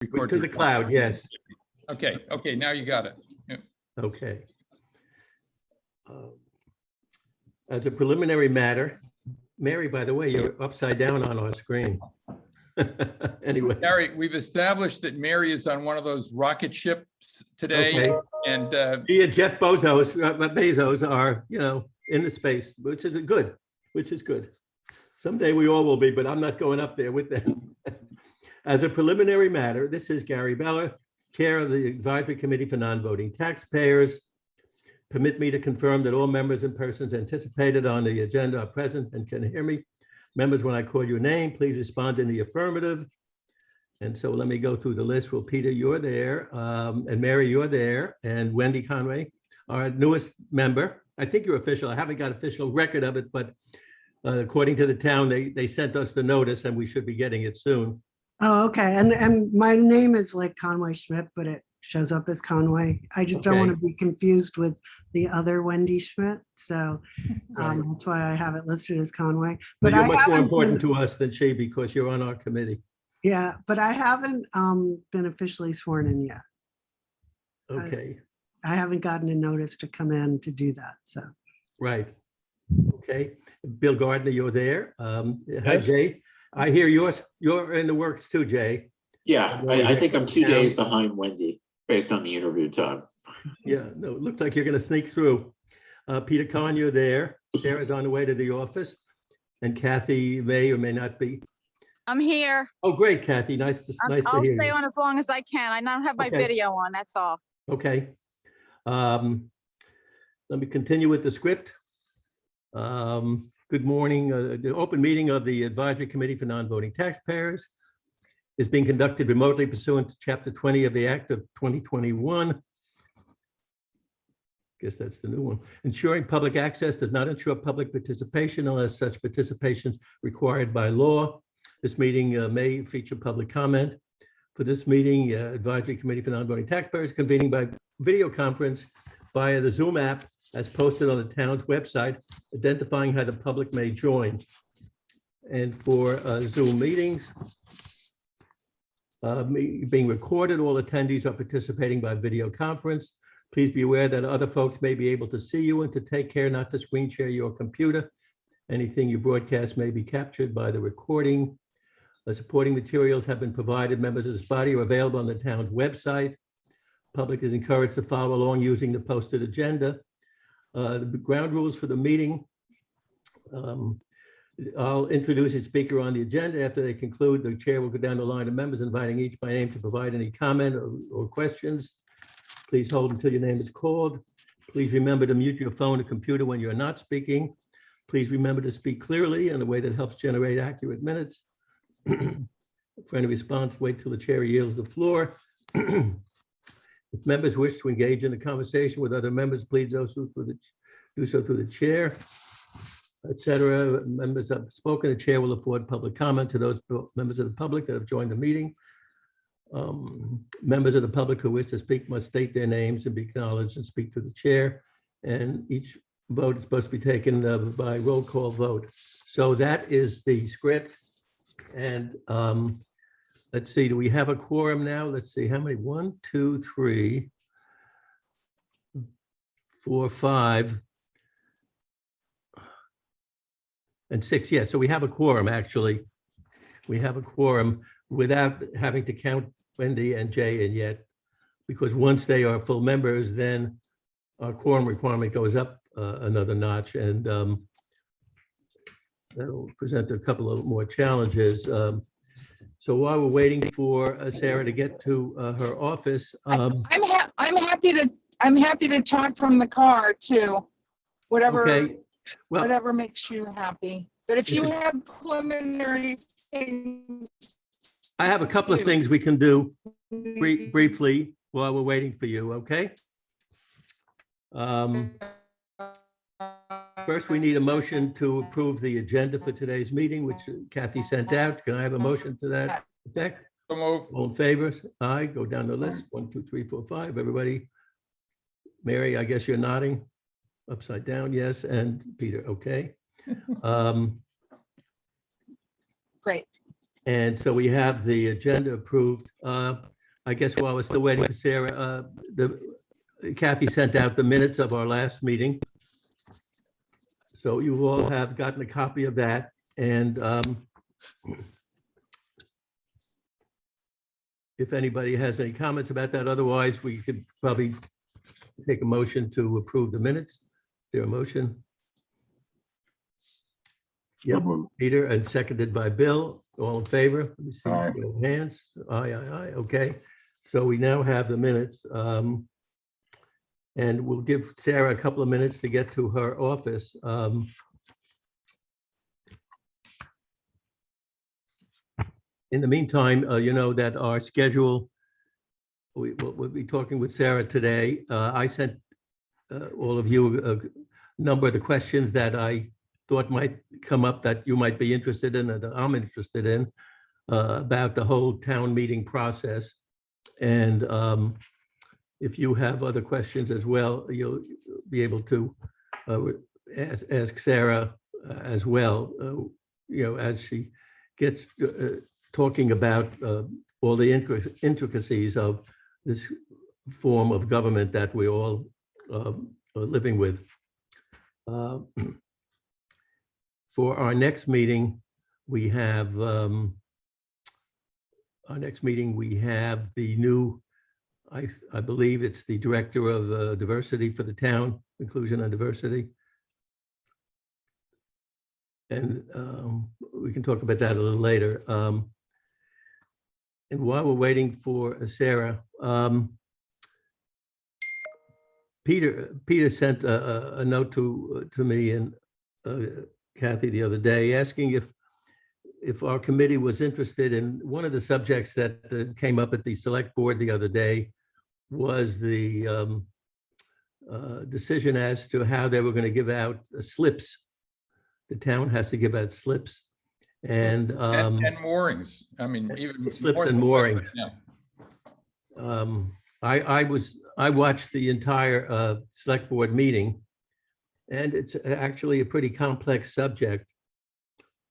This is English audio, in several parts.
record To the cloud, yes. Okay, okay, now you got it. Yeah. Okay. As a preliminary matter, Mary, by the way, you're upside down on our screen. Anyway, Gary, we've established that Mary is on one of those rocket ships today, okay. and She and Jeff Bezos are, you know, in the space, which is good, which is good. Someday we all will be, but I'm not going up there with them. As a preliminary matter, this is Gary Bella, Chair of the Advisory Committee for Non-Voting Taxpayers. Permit me to confirm that all members and persons anticipated on the agenda are present and can hear me. Members, when I call your name, please respond in the affirmative. And so let me go through the list. Well, Peter, you're there, and Mary, you're there, and Wendy Conway, our newest member. I think you're official. I haven't got official record of it, but according to the town, they sent us the notice and we should be getting it soon. Oh, okay. And my name is like Conway Schmidt, but it shows up as Conway. I just don't want to be confused with the other Wendy Schmidt. So Right. that's why I have it listed as Conway. But But you're I much more haven't important been, to us than she because you're on our committee. yeah, but I haven't been officially sworn in yet. Okay, I haven't gotten a notice to come in to do that. So right. Okay, Bill Gardner, you're there. Hi, Yes. Jay. I hear you're in the works too, Jay. Yeah, I think I'm 2 days behind Wendy based on the interview time. Yeah, no, it looks like you're going to sneak through. Peter Kahn, you're there. Sarah's on the way to the office. And Kathy may or may not be. I'm here. Oh, great, Kathy. Nice to I'll hear stay you. on as long as I can. I don't have my Okay. video on, that's all. Okay. Let me continue with the script. Good morning. The open meeting of the Advisory Committee for Non-Voting Taxpayers is being conducted remotely pursuant to Chapter 20 of the Act of 2021. Guess that's the new one. Ensuring public access does not ensure public participation unless such participation is required by law. This meeting may feature public comment. For this meeting, Advisory Committee for Non-Voting Taxpayers convening by video conference via the Zoom app as posted on the town's website, identifying how the public may join. And for Zoom meetings being recorded, all attendees are participating by video conference. Please be aware that other folks may be able to see you and to take care not to screen share your computer. Anything you broadcast may be captured by the recording. The supporting materials have been provided. Members of this body are available on the town's website. Public is encouraged to follow along using the posted agenda. The ground rules for the meeting. I'll introduce each speaker on the agenda. After they conclude, the chair will go down the line of members, inviting each by name to provide any comment or questions. Please hold until your name is called. Please remember to mute your phone or computer when you're not speaking. Please remember to speak clearly in a way that helps generate accurate minutes. For any response, wait till the chair yields the floor. If members wish to engage in a conversation with other members, please do so through the chair, etc. Members have spoken. The chair will afford public comment to those members of the public that have joined the meeting. Members of the public who wish to speak must state their names and be acknowledged and speak to the chair. And each vote is supposed to be taken by roll call vote. So that is the script. And let's see, do we have a quorum now? Let's see, how many? 1, 2, 3, 4, 5, and 6. Yes, so we have a quorum, actually. We have a quorum without having to count Wendy and Jay in yet, because once they are full members, then our quorum requirement goes up another notch, and that'll present a couple of more challenges. So while we're waiting for Sarah to get to her office, I'm happy to talk from the car too. Whatever, okay, well, whatever makes you happy. But if you If it- have preliminary things, I have a couple of things we can do briefly while we're waiting for you, okay? First, we need a motion to approve the agenda for today's meeting, which Kathy sent out. Can I have a motion to that effect? So move. All in favor? Aye, go down the list. 1, 2, 3, 4, 5, everybody. Mary, I guess you're nodding. Upside down, yes, and Peter, okay. great. And so we have the agenda approved. I guess while we're still waiting for Sarah, Kathy sent out the minutes of our last meeting. So you all have gotten a copy of that. And if anybody has any comments about that, otherwise we could probably take a motion to approve the minutes. Is there a motion? Yep, Peter, and seconded by Bill. All in favor? Let me see, Aye. show of hands. Aye, aye, aye. Okay. So we now have the minutes. And we'll give Sarah a couple of minutes to get to her office. In the meantime, you know that our schedule, we'll be talking with Sarah today. I sent all of you a number of the questions that I thought might come up that you might be interested in, and that I'm interested in, about the whole town meeting process. And if you have other questions as well, you'll be able to ask Sarah as well, you know, as she gets talking about all the intricacies of this form of government that we all are living with. For our next meeting, we have the new, I believe it's the director of diversity for the town, inclusion and diversity. And we can talk about that a little later. And while we're waiting for Sarah, Peter sent a note to me and Kathy the other day, asking if our committee was interested in one of the subjects that came up at the select board the other day was the decision as to how they were going to give out slips. The town has to give out slips and moorings. I mean, even slips more and than- moorings. Yeah. I watched the entire select board meeting, and it's actually a pretty complex subject.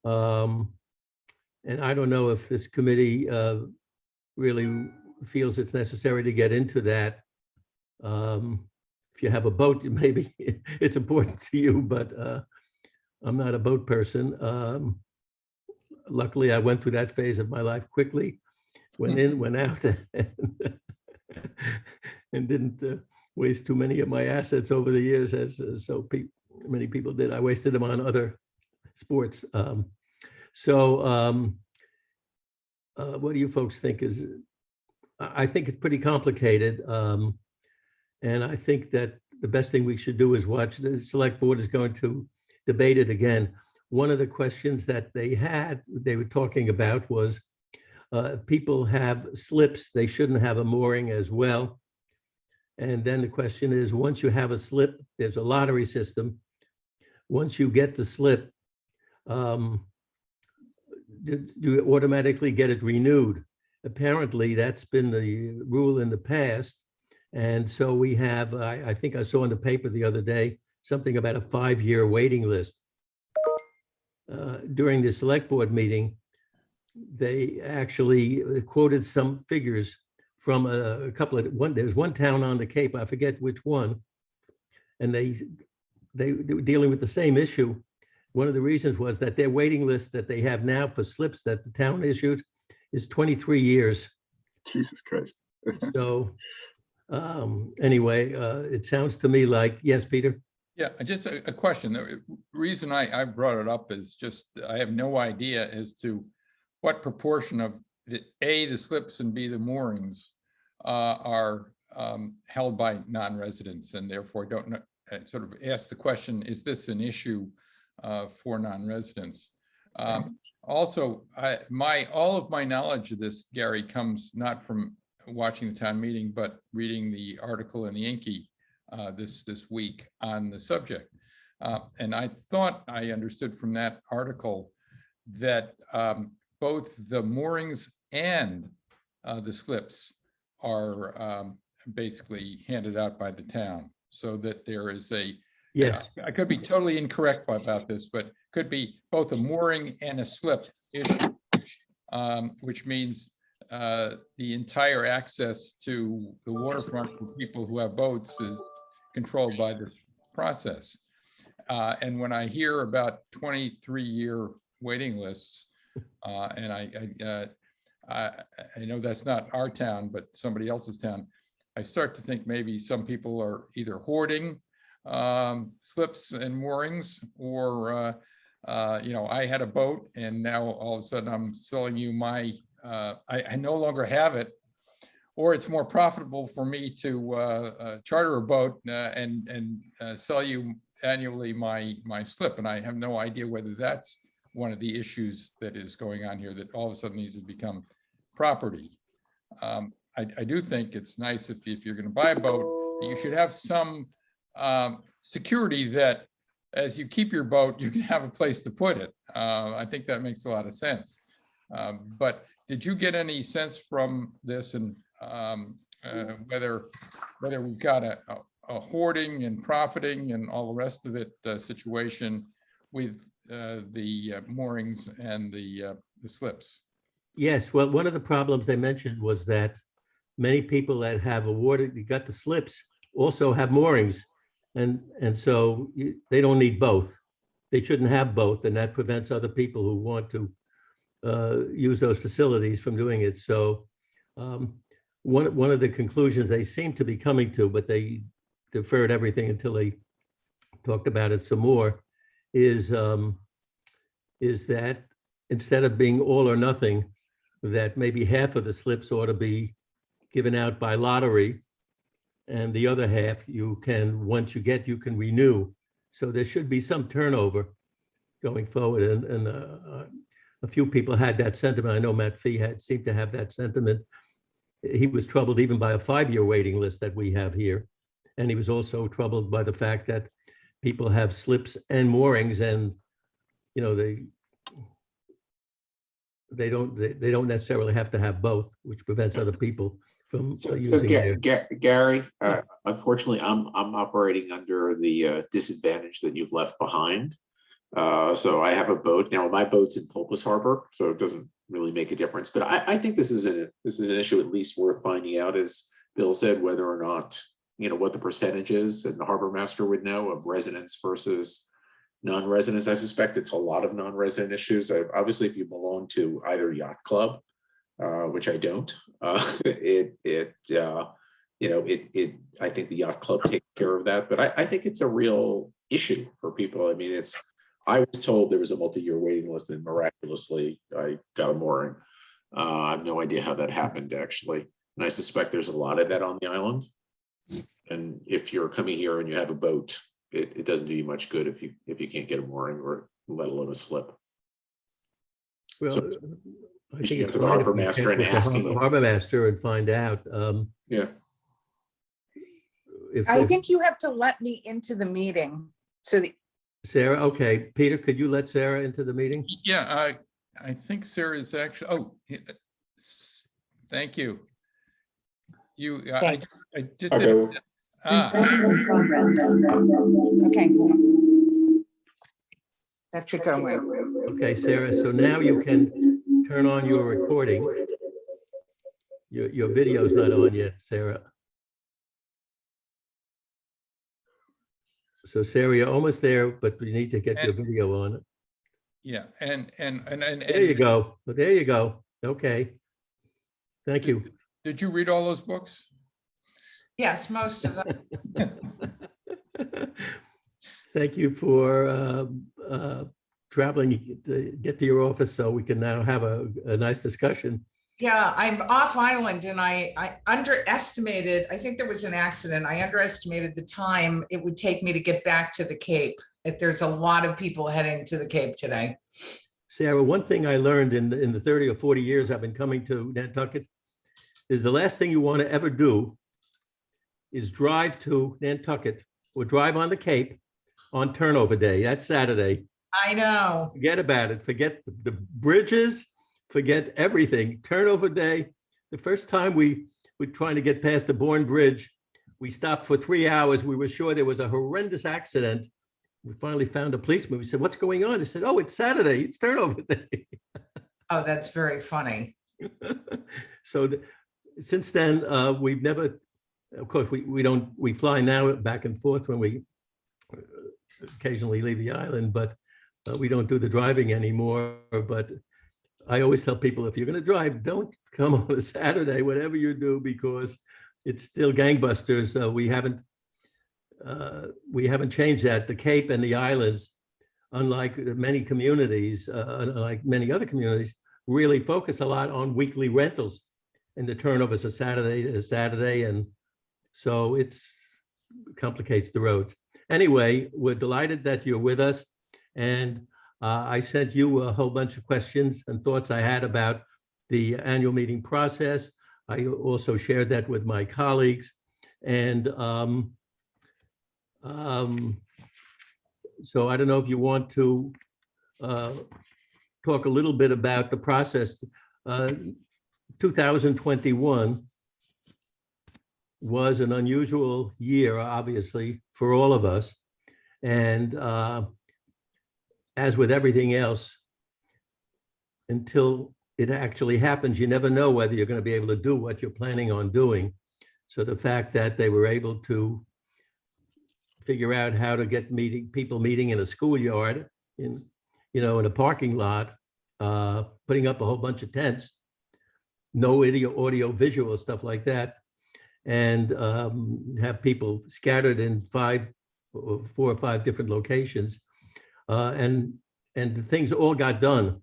And I don't know if this committee really feels it's necessary to get into that. If you have a boat, maybe it's important to you, but I'm not a boat person. Luckily, I went through that phase of my life quickly, went in, went out, and didn't waste too many of my assets over the years, as many people did. I wasted them on other sports. What do you folks think? I think it's pretty complicated. And I think that the best thing we should do is watch. The select board is going to debate it again. One of the questions that they were talking about was people have slips, they shouldn't have a mooring as well. And then the question is, once you have a slip, there's a lottery system. Once you get the slip, do you automatically get it renewed? Apparently, that's been the rule in the past. And so we have, I think I saw in the paper the other day, something about a 5-year waiting list. During the select board meeting, they actually quoted some figures from a couple of, there's one town on the Cape, I forget which one, and they were dealing with the same issue. One of the reasons was that their waiting list that they have now for slips that the town issued is 23 years. Jesus Christ. So anyway, it sounds to me like, yes, Peter? Yeah, just a question. The reason I brought it up is just, I have no idea as to what proportion of the slips and B, the moorings are held by non-residents, and therefore don't know, sort of ask the question, is this an issue for non-residents? Also, all of my knowledge of this, Gary, comes not from watching the town meeting, but reading the article in the Inky this week on the subject. And I thought I understood from that article that both the moorings and the slips are basically handed out by the town, so that there is a, Yes. I could be totally incorrect about this, but could be both a mooring and a slip issue. which means the entire access to the waterfront for people who have boats is controlled by this process. And when I hear about 23-year waiting lists, and I know that's not our town, but somebody else's town, I start to think maybe some people are either hoarding slips and moorings, or I had a boat and now all of a sudden I'm selling you my, I no longer have it, or it's more profitable for me to charter a boat and sell you annually my slip. And I have no idea whether that's one of the issues that is going on here, that all of a sudden needs to become property. I do think it's nice if you're going to buy a boat, you should have some security that as you keep your boat, you can have a place to put it. I think that makes a lot of sense. But did you get any sense from this, and whether we've got a hoarding and profiting and all the rest of it situation with the moorings and the slips? Yes, well, one of the problems they mentioned was that many people that have awarded, got the slips, also have moorings. And so they don't need both. They shouldn't have both, and that prevents other people who want to use those facilities from doing it. So one of the conclusions they seem to be coming to, but they deferred everything until they talked about it some more, is that instead of being all or nothing, that maybe half of the slips ought to be given out by lottery, and the other half you can, once you get, you can renew. So there should be some turnover going forward. And a few people had that sentiment. I know Matt Fee seemed to have that sentiment. He was troubled even by a 5-year waiting list that we have here. And he was also troubled by the fact that people have slips and moorings, and they don't necessarily have to have both, which prevents other people from using their. Gary, unfortunately, I'm operating under the disadvantage that you've left behind. So I have a boat now. My boat's in Pulpus Harbor, so it doesn't really make a difference. But I think this is an issue at least worth finding out, as Bill said, whether or not what the percentage is, and the harbor master would know, of residents versus non-residents. I suspect it's a lot of non-resident issues. Obviously, if you belong to either yacht club, which I don't, I think the yacht club takes care of that. But I think it's a real issue for people. I mean, I was told there was a multi-year waiting list, and miraculously I got a mooring. I have no idea how that happened, actually. And I suspect there's a lot of that on the island. And if you're coming here and you have a boat, it doesn't do you much good if you can't get a mooring, or let alone a slip. Well, So, I think it's to the harbor master and asking the harbor master and find out. Yeah. I think you have to let me into the meeting. So Sarah, okay. Peter, could you let Sarah into the meeting? Yeah, I think Sarah is actually, thank you. I just did Okay. it. okay. That should go in. Okay, Sarah, so now you can turn on your recording. Your video's not on yet, Sarah. So Sarah, you're almost there, but we need to get your video on. Yeah, and There you go. Well, there you go. Okay. Thank you. Did you read all those books? Yes, most of them. Thank you for traveling to get to your office so we can now have a nice discussion. Yeah, I'm off island, and I underestimated, I think there was an accident. I underestimated the time it would take me to get back to the Cape. If there's a lot of people heading to the Cape today. Sarah, one thing I learned in the 30 or 40 years I've been coming to Nantucket is the last thing you want to ever do is drive to Nantucket or drive on the Cape on turnover day. That's Saturday. I know. Forget about it. Forget the bridges, forget everything. Turnover day. The first time we were trying to get past the Bourne Bridge, we stopped for 3 hours. We were sure there was a horrendous accident. We finally found a policeman. We said, "What's going on?" He said, "Oh, it's Saturday. It's turnover day." Oh, that's very funny. So since then, we've never, of course, we fly now back and forth when we occasionally leave the island, but we don't do the driving anymore. But I always tell people, if you're going to drive, don't come on a Saturday, whatever you do, because it's still gangbusters. We haven't changed that. The Cape and the islands, unlike many communities, unlike many other communities, really focus a lot on weekly rentals, and the turnover is a Saturday to Saturday, and so it's complicates the roads. Anyway, we're delighted that you're with us, and I sent you a whole bunch of questions and thoughts I had about the annual meeting process. I also shared that with my colleagues, and so I don't know if you want to talk a little bit about the process. 2021 was an unusual year, obviously, for all of us. And as with everything else, until it actually happens, you never know whether you're going to be able to do what you're planning on doing. So the fact that they were able to figure out how to get people meeting in a schoolyard, in a parking lot, putting up a whole bunch of tents, no audio, visual, stuff like that, and have people scattered in 4 or 5 different locations, and the things all got done.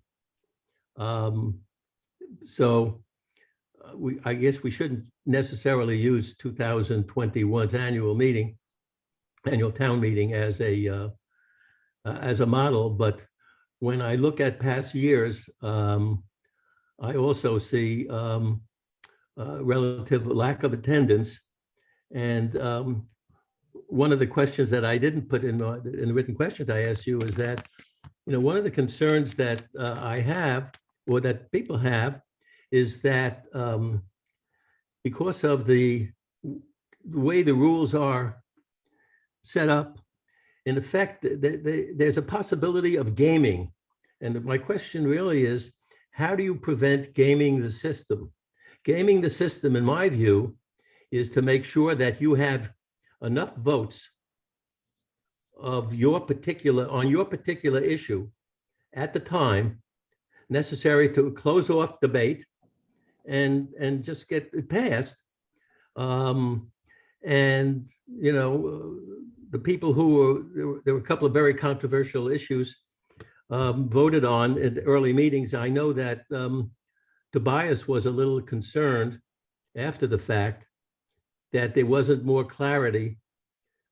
So I guess we shouldn't necessarily use 2021's annual town meeting as a model, but when I look at past years, I also see relative lack of attendance. And one of the questions that I didn't put in the written questions I asked you is that, one of the concerns that I have, or that people have, is that because of the way the rules are set up, in effect, there's a possibility of gaming. And my question really is, how do you prevent gaming the system? Gaming the system, in my view, is to make sure that you have enough votes on your particular issue at the time necessary to close off debate and just get it passed. And the people there were a couple of very controversial issues voted on in the early meetings. I know that Tobias was a little concerned after the fact that there wasn't more clarity.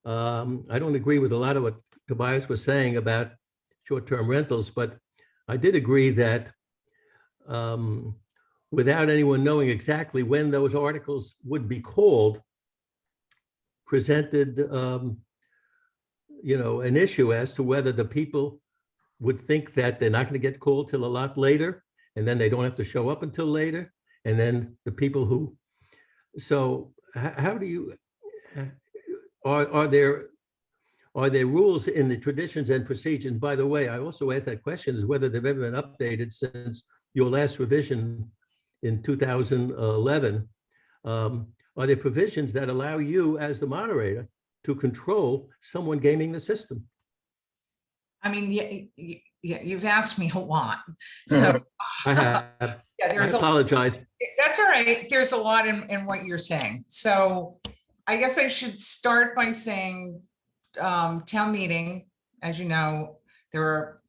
I don't agree with a lot of what Tobias was saying about short-term rentals, but I did agree that without anyone knowing exactly when those articles would be called, presented an issue as to whether the people would think that they're not going to get called till a lot later, and then they don't have to show up until later. And then the people who, so how do you, are there rules in the traditions and procedures? By the way, I also asked that question, is whether they've ever been updated since your last revision in 2011. Are there provisions that allow you as the moderator to control someone gaming the system? I mean, you've asked me a lot. So I have. yeah, I apologize. That's all right. There's a lot in what you're saying. So I guess I should start by saying town meeting, as you know, there are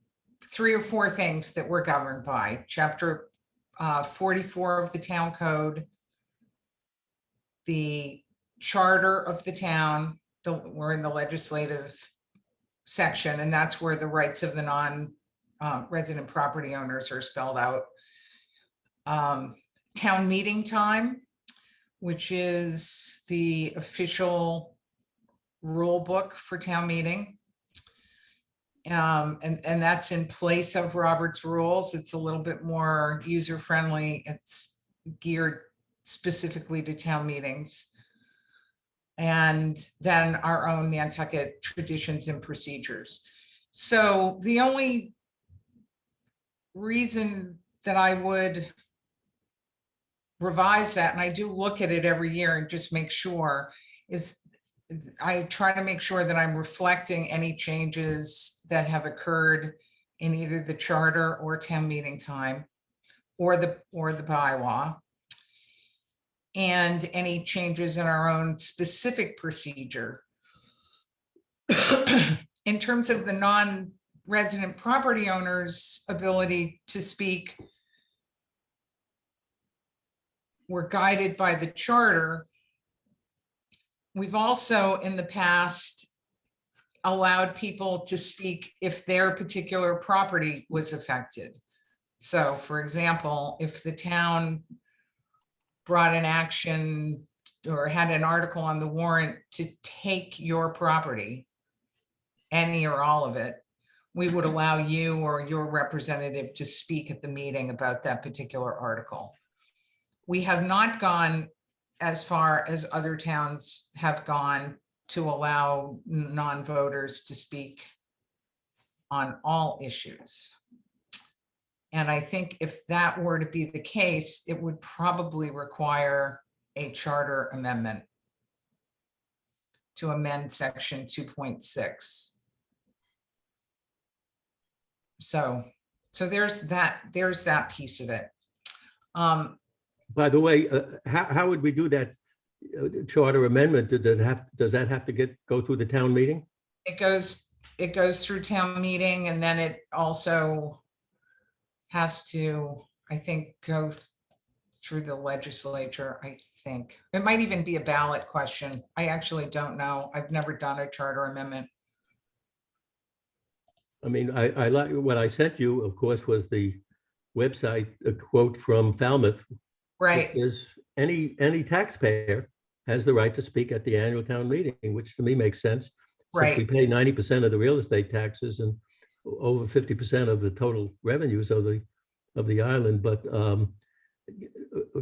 3 or 4 things that we're governed by. Chapter 44 of the town code, the charter of the town, we're in the legislative section, and that's where the rights of the non-resident property owners are spelled out. Town meeting time, which is the official rule book for town meeting. And that's in place of Robert's rules. It's a little bit more user-friendly. It's geared specifically to town meetings. And then our own Nantucket traditions and procedures. So the only reason that I would revise that, and I do look at it every year and just make sure, is I try to make sure that I'm reflecting any changes that have occurred in either the charter or town meeting time or the bylaw, and any changes in our own specific procedure. In terms of the non-resident property owners' ability to speak, we're guided by the charter. We've also in the past allowed people to speak if their particular property was affected. So for example, if the town brought an action or had an article on the warrant to take your property, any or all of it, we would allow you or your representative to speak at the meeting about that particular article. We have not gone as far as other towns have gone to allow non-voters to speak on all issues. And I think if that were to be the case, it would probably require a charter amendment to amend section 2.6. So there's that piece of it. By the way, how would we do that charter amendment? Does that have to go through the town meeting? It goes through town meeting, and then it also has to, I think, go through the legislature. I think it might even be a ballot question. I actually don't know. I've never done a charter amendment. I mean, I like what I sent you, of course, was the website, a quote from Falmouth. Right. Is any taxpayer has the right to speak at the annual town meeting, which to me makes sense. Since we Right. pay 90% of the real estate taxes and over 50% of the total revenues of the island. But of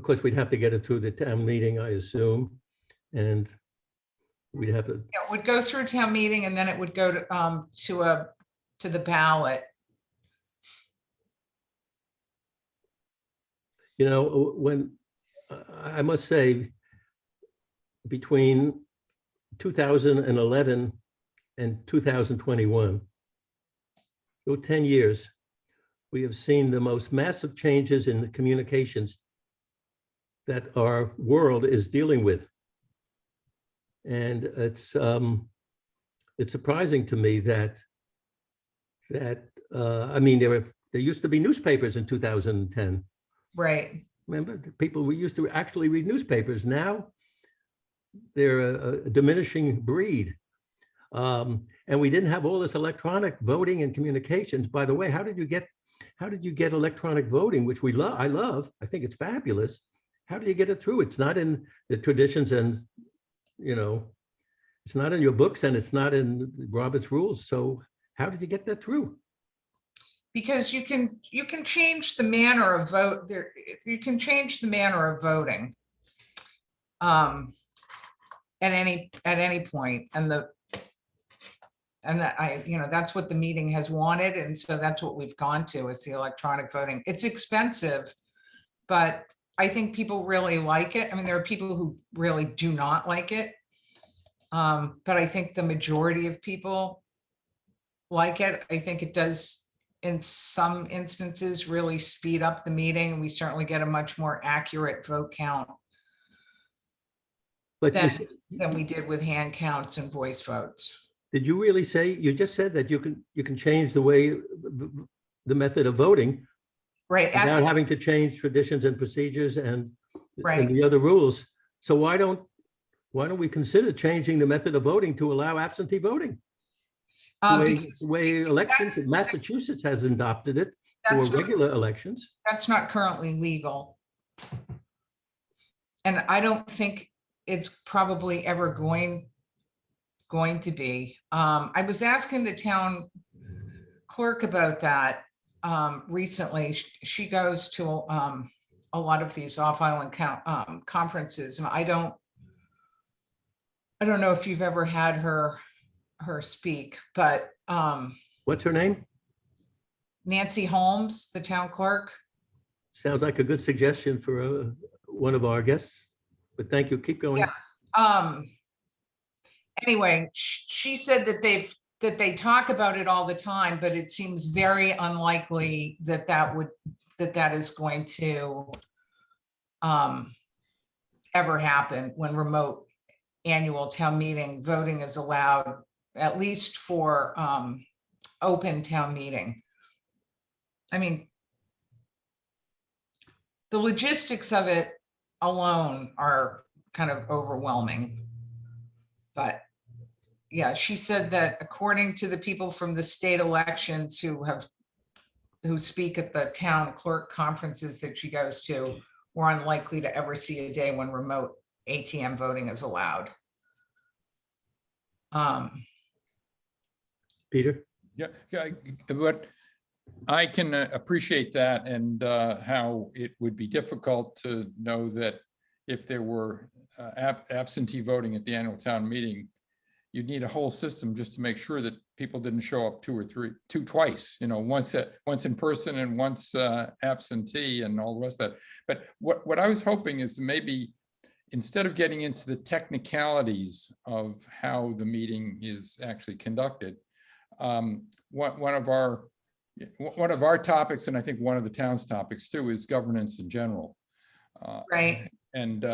course, we'd have to get it through the town meeting, I assume. And we'd have to, It would go through town meeting, and then it would go to the ballot. you know, when I must say, between 2011 and 2021, 10 years, we have seen the most massive changes in the communications that our world is dealing with. And it's surprising to me that I mean, there used to be newspapers in 2010. Right. Remember, we used to actually read newspapers. Now they're a diminishing breed. And we didn't have all this electronic voting and communications. By the way, how did you get electronic voting, which I love. I think it's fabulous. How do you get it through? It's not in the traditions, and it's not in your books, and it's not in Robert's rules. So how did you get that through? Because you can change the manner of vote there. You can change the manner of voting at any point, and that's what the meeting has wanted, and so that's what we've gone to, is the electronic voting. It's expensive, but I think people really like it. I mean, there are people who really do not like it, but I think the majority of people like it. I think it does, in some instances, really speed up the meeting. We certainly get a much more accurate vote count But than we did with hand counts and voice votes. did you really say, you just said that you can change the way, the method of voting Right. without having to change traditions and procedures and Right. the other rules. So why don't we consider changing the method of voting to allow absentee voting? The way elections in Massachusetts has adopted it for regular elections. That's not currently legal. And I don't think it's probably ever going to be. I was asking the town clerk about that recently. She goes to a lot of these off-island conferences, and I don't know if you've ever had her speak, but What's her name? Nancy Holmes, the town clerk. Sounds like a good suggestion for one of our guests, but thank you. Keep going. Yeah. Anyway, she said that they talk about it all the time, but it seems very unlikely that that is going to ever happen when remote annual town meeting voting is allowed, at least for open town meeting. I mean, the logistics of it alone are kind of overwhelming. But yeah, she said that according to the people from the state elections who speak at the town clerk conferences that she goes to, we're unlikely to ever see a day when remote ATM voting is allowed. Peter? Yeah, but I can appreciate that, and how it would be difficult to know that if there were absentee voting at the annual town meeting, you'd need a whole system just to make sure that people didn't show up twice, once in person and once absentee and all the rest of that. But what I was hoping is maybe, instead of getting into the technicalities of how the meeting is actually conducted, one of our topics, and I think one of the town's topics too, is governance in general. Right. And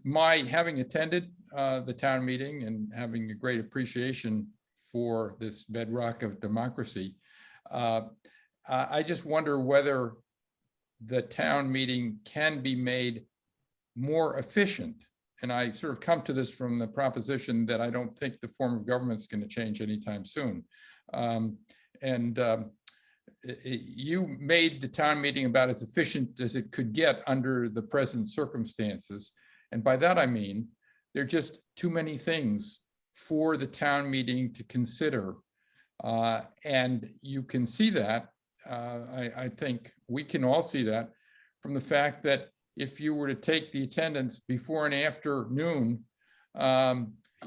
my having attended the town meeting and having a great appreciation for this bedrock of democracy, I just wonder whether the town meeting can be made more efficient. And I sort of come to this from the proposition that I don't think the form of government is going to change anytime soon. You made the town meeting about as efficient as it could get under the present circumstances. And by that, I mean, there are just too many things for the town meeting to consider. And you can see that, I think we can all see that from the fact that if you were to take the attendance before and after noon,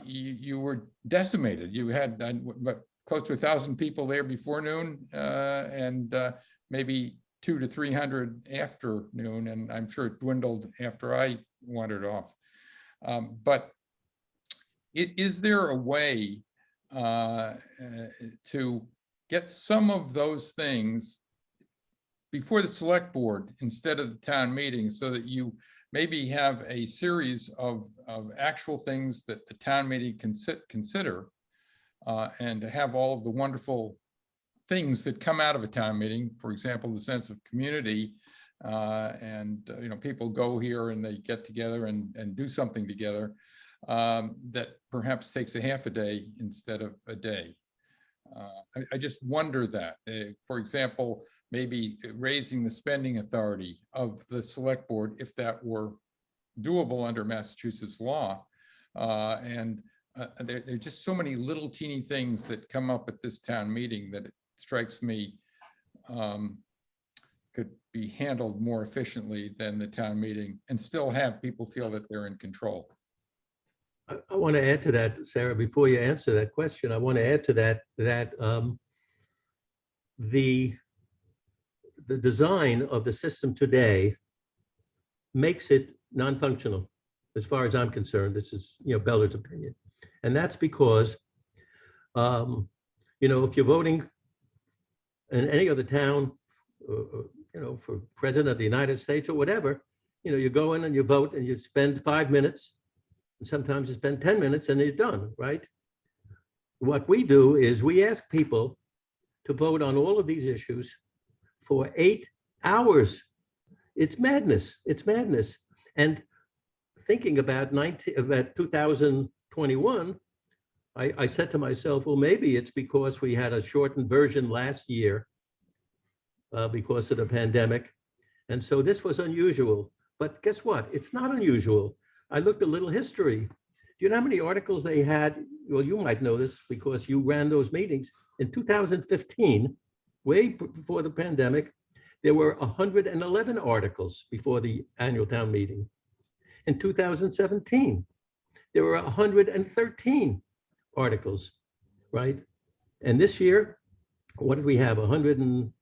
you were decimated. You had close to 1,000 people there before noon, and maybe 200 to 300 after noon, and I'm sure it dwindled after I wandered off. But is there a way to get some of those things before the select board instead of the town meeting, so that you maybe have a series of actual things that the town meeting can consider, and to have all of the wonderful things that come out of a town meeting, for example, the sense of community, and people go here and they get together and do something together, that perhaps takes a half a day instead of a day. I just wonder that, for example, maybe raising the spending authority of the select board, if that were doable under Massachusetts law. There are just so many little teeny things that come up at this town meeting that it strikes me could be handled more efficiently than the town meeting, and still have people feel that they're in control. I want to add to that, Sarah, before you answer that question. I want to add to that the design of the system today makes it non-functional, as far as I'm concerned. This is, Beller's opinion. And that's because, if you're voting in any other town, for president of the United States or whatever, you go in and you vote and you spend 5 minutes, and sometimes you spend 10 minutes and you're done, right? What we do is we ask people to vote on all of these issues for 8 hours. It's madness. It's madness. And thinking about 2021, I said to myself, well, maybe it's because we had a shortened version last year because of the pandemic. And so this was unusual. But guess what? It's not unusual. I looked a little history. Do you know how many articles they had? Well, you might know this because you ran those meetings. In 2015, way before the pandemic, there were 111 articles before the annual town meeting. In 2017, there were 113 articles, right? And this year, what did we have? 100 and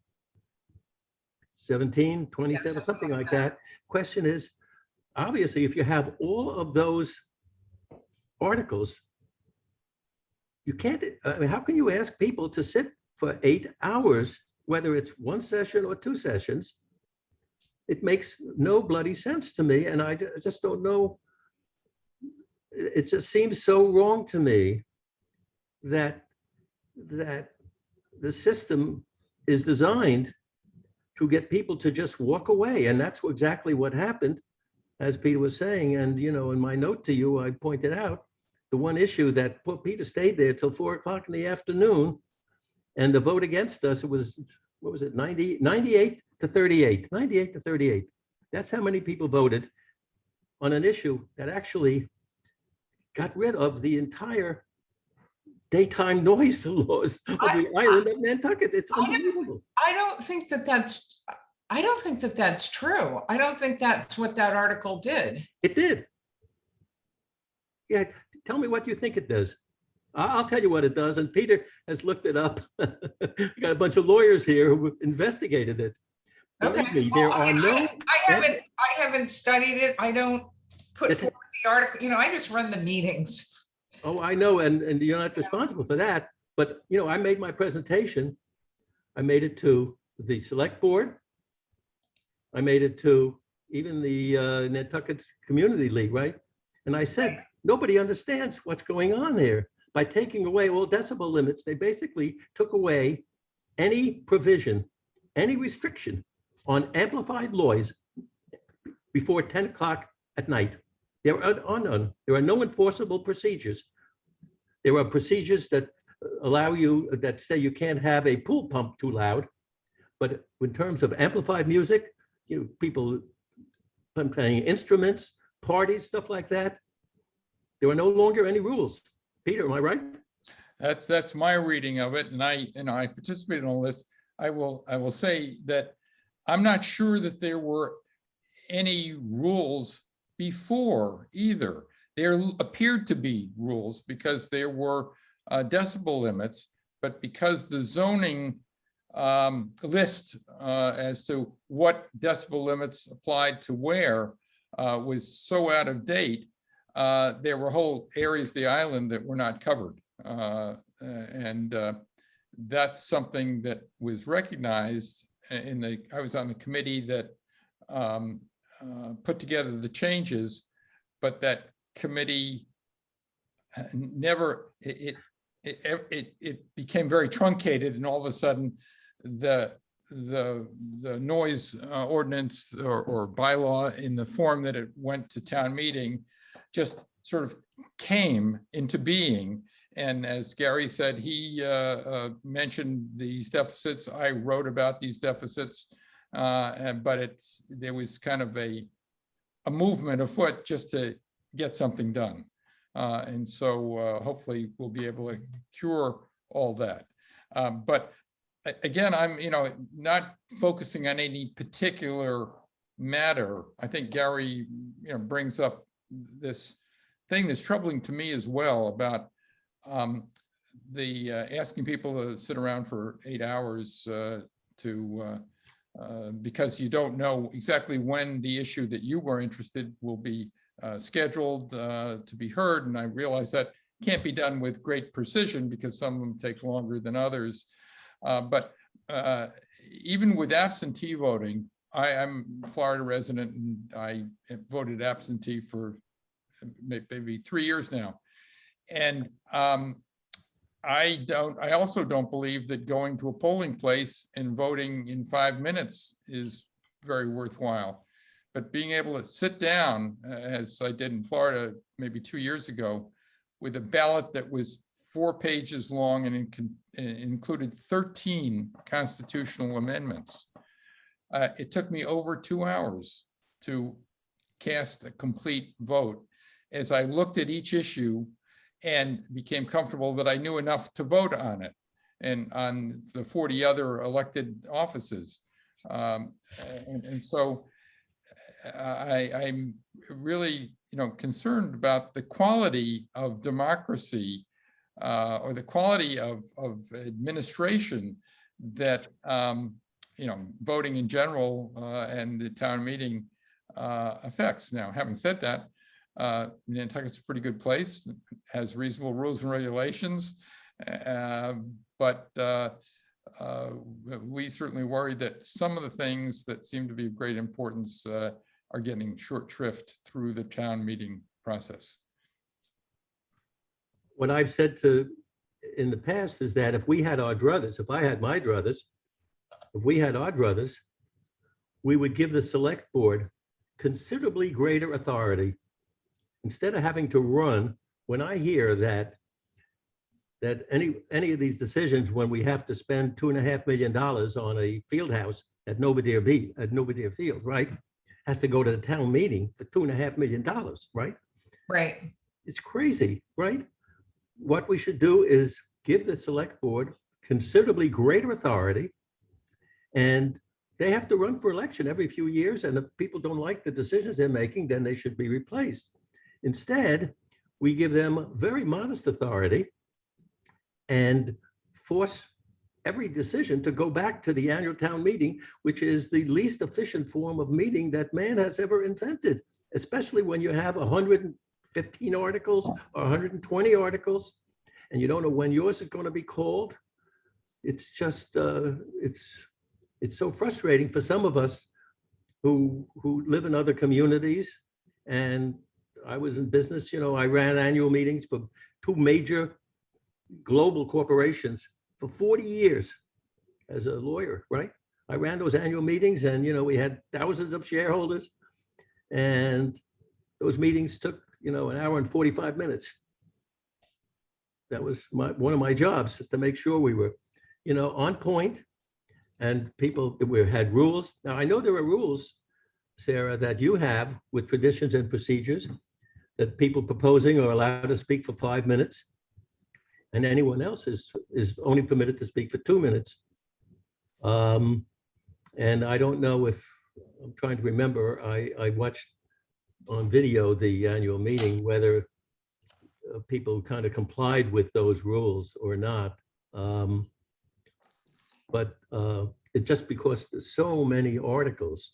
17, 27, something like that. Question is, obviously, if you have all of those articles, you can't, I mean, how can you ask people to sit for 8 hours, whether it's one session or 2 sessions? It makes no bloody sense to me, and I just don't know. It just seems so wrong to me that the system is designed to get people to just walk away, and that's exactly what happened, as Peter was saying. And in my note to you, I pointed out the one issue that poor Peter stayed there till 4 o'clock in the afternoon, and the vote against us, it was, what was it, 98 to 38, 98 to 38. That's how many people voted on an issue that actually got rid of the entire daytime noise laws of the island of Nantucket. It's unbelievable. I don't think that that's true. I don't think that's what that article did. It did. Yeah, tell me what you think it does. I'll tell you what it does, and Peter has looked it up. We got a bunch of lawyers here who investigated it. Okay. Believe me, there are no. I haven't studied it. I don't put forward the article. I just run the meetings. Oh, I know, and you're not responsible for that. But I made my presentation. I made it to the select board. I made it to even the Nantucket Community League, right? And I said, nobody understands what's going on there. By taking away all decibel limits, they basically took away any provision, any restriction on amplified noise before 10 o'clock at night. There are none. There are no enforceable procedures. There are procedures that allow you, that say you can't have a pool pump too loud. But in terms of amplified music, people playing instruments, parties, stuff like that, there are no longer any rules. Peter, am I right? That's my reading of it, and I participated in all this. I will say that I'm not sure that there were any rules before either. There appeared to be rules because there were decibel limits, but because the zoning list as to what decibel limits applied to where was so out of date, there were whole areas of the island that were not covered. And that's something that was recognized I was on the committee that put together the changes, but that committee never, it became very truncated, and all of a sudden the noise ordinance or bylaw in the form that it went to town meeting just sort of came into being. And as Gary said, he mentioned these deficits. I wrote about these deficits, but there was kind of a movement afoot just to get something done. And so hopefully we'll be able to cure all that. But again, I'm not focusing on any particular matter. I think Gary brings up this thing that's troubling to me as well about the asking people to sit around for 8 hours because you don't know exactly when the issue that you were interested will be scheduled to be heard. And I realize that can't be done with great precision because some of them take longer than others. But even with absentee voting, I'm a Florida resident and I have voted absentee for maybe 3 years now. And I also don't believe that going to a polling place and voting in 5 minutes is very worthwhile. But being able to sit down, as I did in Florida maybe 2 years ago, with a ballot that was 4 pages long and included 13 constitutional amendments, it took me over 2 hours to cast a complete vote as I looked at each issue and became comfortable that I knew enough to vote on it and on the 40 other elected offices. And so I'm really, concerned about the quality of democracy or the quality of administration that, voting in general and the town meeting effects. Now, having said that, Nantucket's a pretty good place, has reasonable rules and regulations, but we certainly worry that some of the things that seem to be of great importance are getting short shrift through the town meeting process. What I've said in the past is that if we had our druthers, if I had my druthers, if we had our druthers, we would give the select board considerably greater authority. Instead of having to run, when I hear that any of these decisions, when we have to spend $2.5 million on a field house at Novadear Field, right, has to go to the town meeting for $2.5 million, right? Right. It's crazy, right? What we should do is give the select board considerably greater authority, and they have to run for election every few years, and if people don't like the decisions they're making, then they should be replaced. Instead, we give them very modest authority and force every decision to go back to the annual town meeting, which is the least efficient form of meeting that man has ever invented, especially when you have 115 articles or 120 articles, and you don't know when yours is going to be called. It's just, it's so frustrating for some of us who live in other communities. And I was in business, I ran annual meetings for 2 major global corporations for 40 years as a lawyer, right? I ran those annual meetings, and we had thousands of shareholders, and those meetings took an hour and 45 minutes. That was one of my jobs, is to make sure we were on point, and people had rules. Now, I know there are rules, Sarah, that you have with traditions and procedures, that people proposing are allowed to speak for 5 minutes, and anyone else is only permitted to speak for 2 minutes. And I don't know if, I'm trying to remember, I watched on video the annual meeting, whether people kind of complied with those rules or not. But it's just because there's so many articles,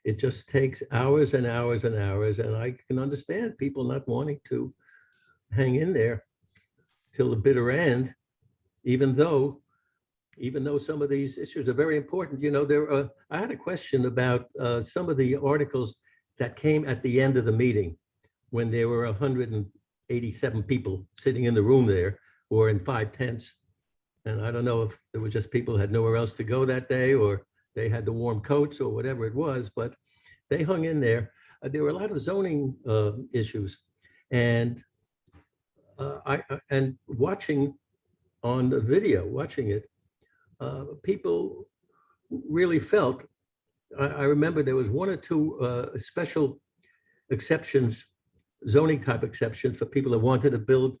it just takes hours and hours and hours. And I can understand people not wanting to hang in there till the bitter end, even though some of these issues are very important. I had a question about some of the articles that came at the end of the meeting, when there were 187 people sitting in the room there, or in 5 tents. And I don't know if it was just people had nowhere else to go that day, or they had the warm coats or whatever it was, but they hung in there. There were a lot of zoning issues. And and watching on the video, people really felt, I remember there was 1 or 2 special exceptions, zoning type exceptions, for people that wanted to build,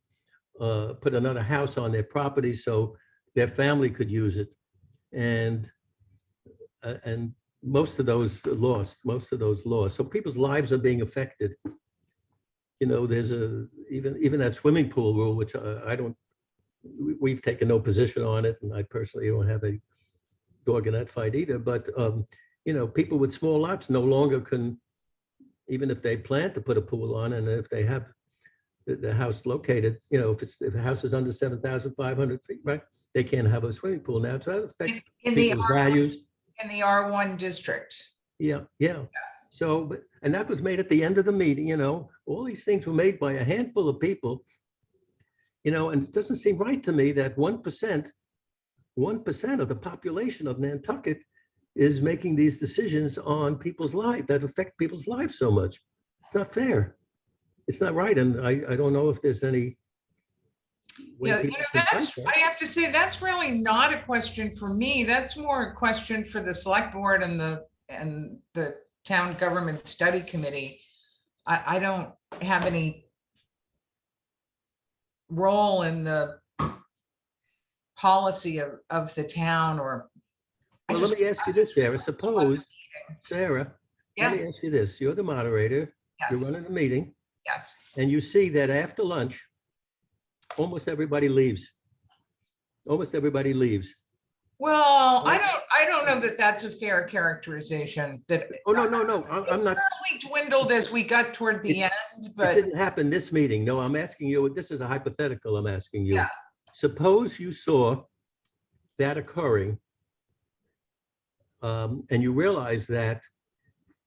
put another house on their property so their family could use it. And most of those lost. So people's lives are being affected. There's even that swimming pool rule, which we've taken no position on it, and I personally don't have a dog in that fight either. But people with small lots no longer can, even if they plan to put a pool on, and if they have the house located, if the house is under 7,500 feet, right, they can't have a swimming pool now. So that affects In the people's values. In the R1 district. Yeah. So, and that was made at the end of the meeting. All these things were made by a handful of people. And it doesn't seem right to me that 1% of the population of Nantucket is making these decisions on people's lives that affect people's lives so much. It's not fair. It's not right. And I don't know if there's any way Yeah, people can fight that. I have to say, that's really not a question for me. That's more a question for the select board and the town government study committee. I don't have any role in the policy of the town, or. Well, let me ask you this, Sarah. Suppose, Sarah, Yeah. let me ask you this. You're the moderator. You're Yes, running a meeting, yes, and you see that after lunch, almost everybody leaves. Well, I don't know that that's a fair characterization that. Oh, no, I'm It not, certainly dwindled as we got toward the end, it but didn't happen this meeting. No, I'm asking you, this is a hypothetical I'm asking you. Yeah. Suppose you saw that occurring, and you realize that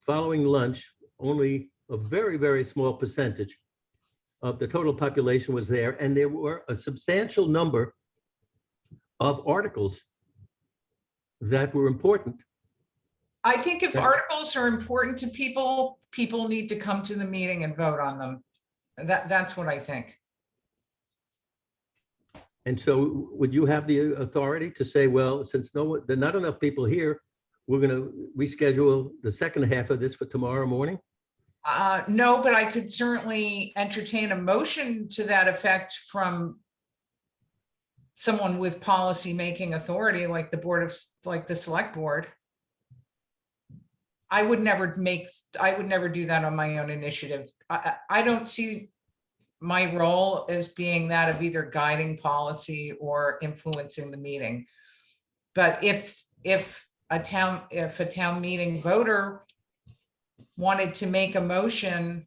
following lunch, only a very, very small percentage of the total population was there, and there were a substantial number of articles that were important. I think if Yeah. articles are important to people, people need to come to the meeting and vote on them. That's what I think. And so would you have the authority to say, well, since there are not enough people here, we're going to reschedule the second half of this for tomorrow morning? No, but I could certainly entertain a motion to that effect from someone with policy-making authority, like like the select board. I would never do that on my own initiative. I don't see my role as being that of either guiding policy or influencing the meeting. But if a town meeting voter wanted to make a motion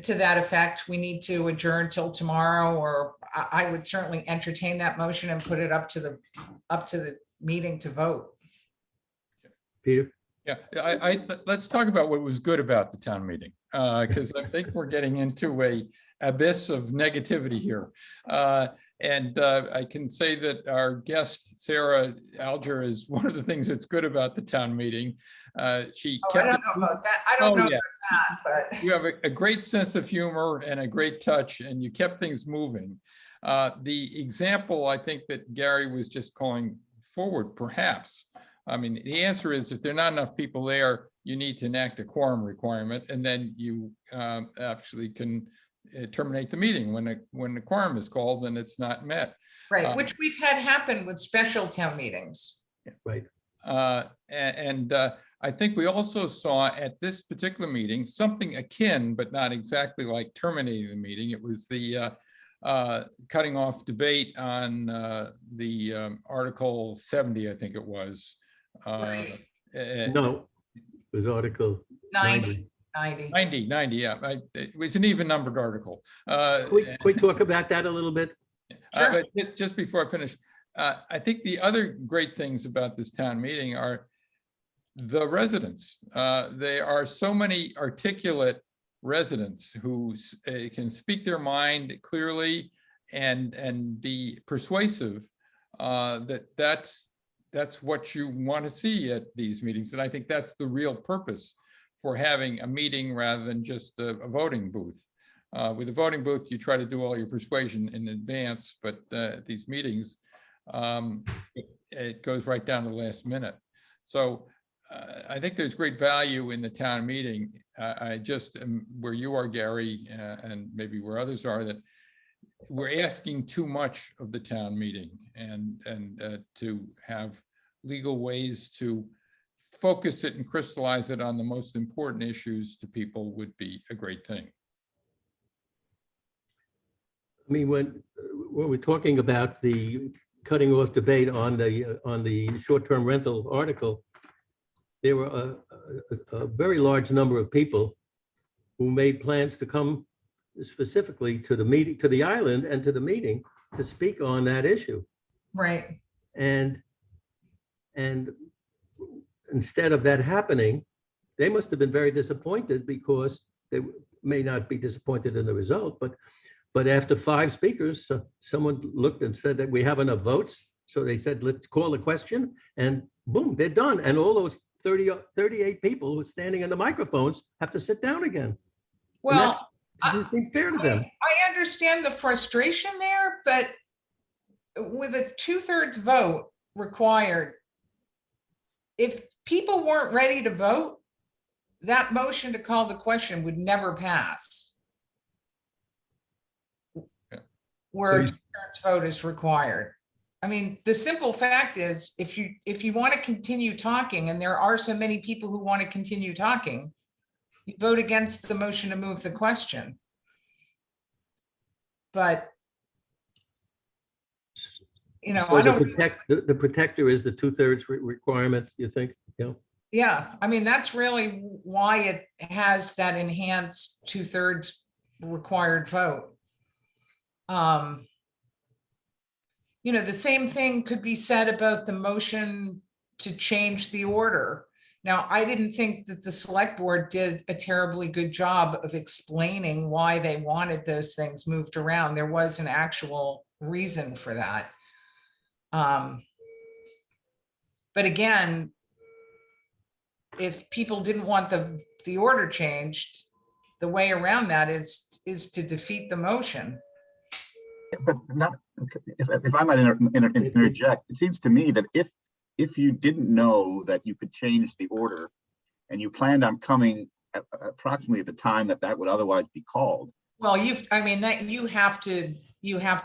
to that effect, we need to adjourn till tomorrow, or I would certainly entertain that motion and put it up to the meeting to vote. Peter? Yeah, let's talk about what was good about the town meeting, because I think we're getting into a abyss of negativity here. And I can say that our guest, Sarah Alger, is one of the things that's good about the town meeting. She Oh, I kept don't it. know about that. I don't know yeah. about that, but. You have a great sense of humor and a great touch, and you kept things moving. The example I think that Gary was just calling forward, perhaps. I mean, the answer is if there are not enough people there, you need to enact a quorum requirement, and then you actually can terminate the meeting when the quorum is called and it's not met. Right, which we've had happen with special town meetings. Right. I think we also saw at this particular meeting something akin, but not exactly like terminating the meeting. It was the cutting off debate on the Article 70, I think it was. Right. No, it was Article 90. 90, yeah. It was an even numbered article. Can we talk about that a little bit? Sure. But just before I finish, I think the other great things about this town meeting are the residents. There are so many articulate residents who can speak their mind clearly and be persuasive. That's what you want to see at these meetings, and I think that's the real purpose for having a meeting rather than just a voting booth. With a voting booth, you try to do all your persuasion in advance, but at these meetings, it goes right down to the last minute. So I think there's great value in the town meeting. I just am where you are, Gary, and maybe where others are, that we're asking too much of the town meeting, and to have legal ways to focus it and crystallize it on the most important issues to people would be a great thing. I mean, when we're talking about the cutting off debate on the short-term rental article, there were a very large number of people who made plans to come specifically to the meeting, to the island and to the meeting to speak on that issue. Right. And instead of that happening, they must have been very disappointed, because they may not be disappointed in the result, but after 5 speakers, someone looked and said that we have enough votes. So they said, let's call the question, and boom, they're done. And all those 38 people who are standing on the microphones have to sit down again. Well, It doesn't seem fair to them. I understand the frustration there, but with a 2/3 vote required, if people weren't ready to vote, that motion to call the question would never pass. Where a 2/3 vote is required. I mean, the simple fact is, if you want to continue talking, and there are so many people who want to continue talking, you vote against the motion to move the question. But you know, So I the don't, the protector is the 2/3 requirement, you think? Yeah. yeah, I mean, that's really why it has that enhanced 2/3 required vote. You know, the same thing could be said about the motion to change the order. Now, I didn't think that the select board did a terribly good job of explaining why they wanted those things moved around. There was an actual reason for that. But again, if people didn't want the order changed, the way around that is to defeat the motion. But not, if I might interject, it seems to me that if you didn't know that you could change the order and you planned on coming at approximately at the time that would otherwise be called, Well, I mean, that you have to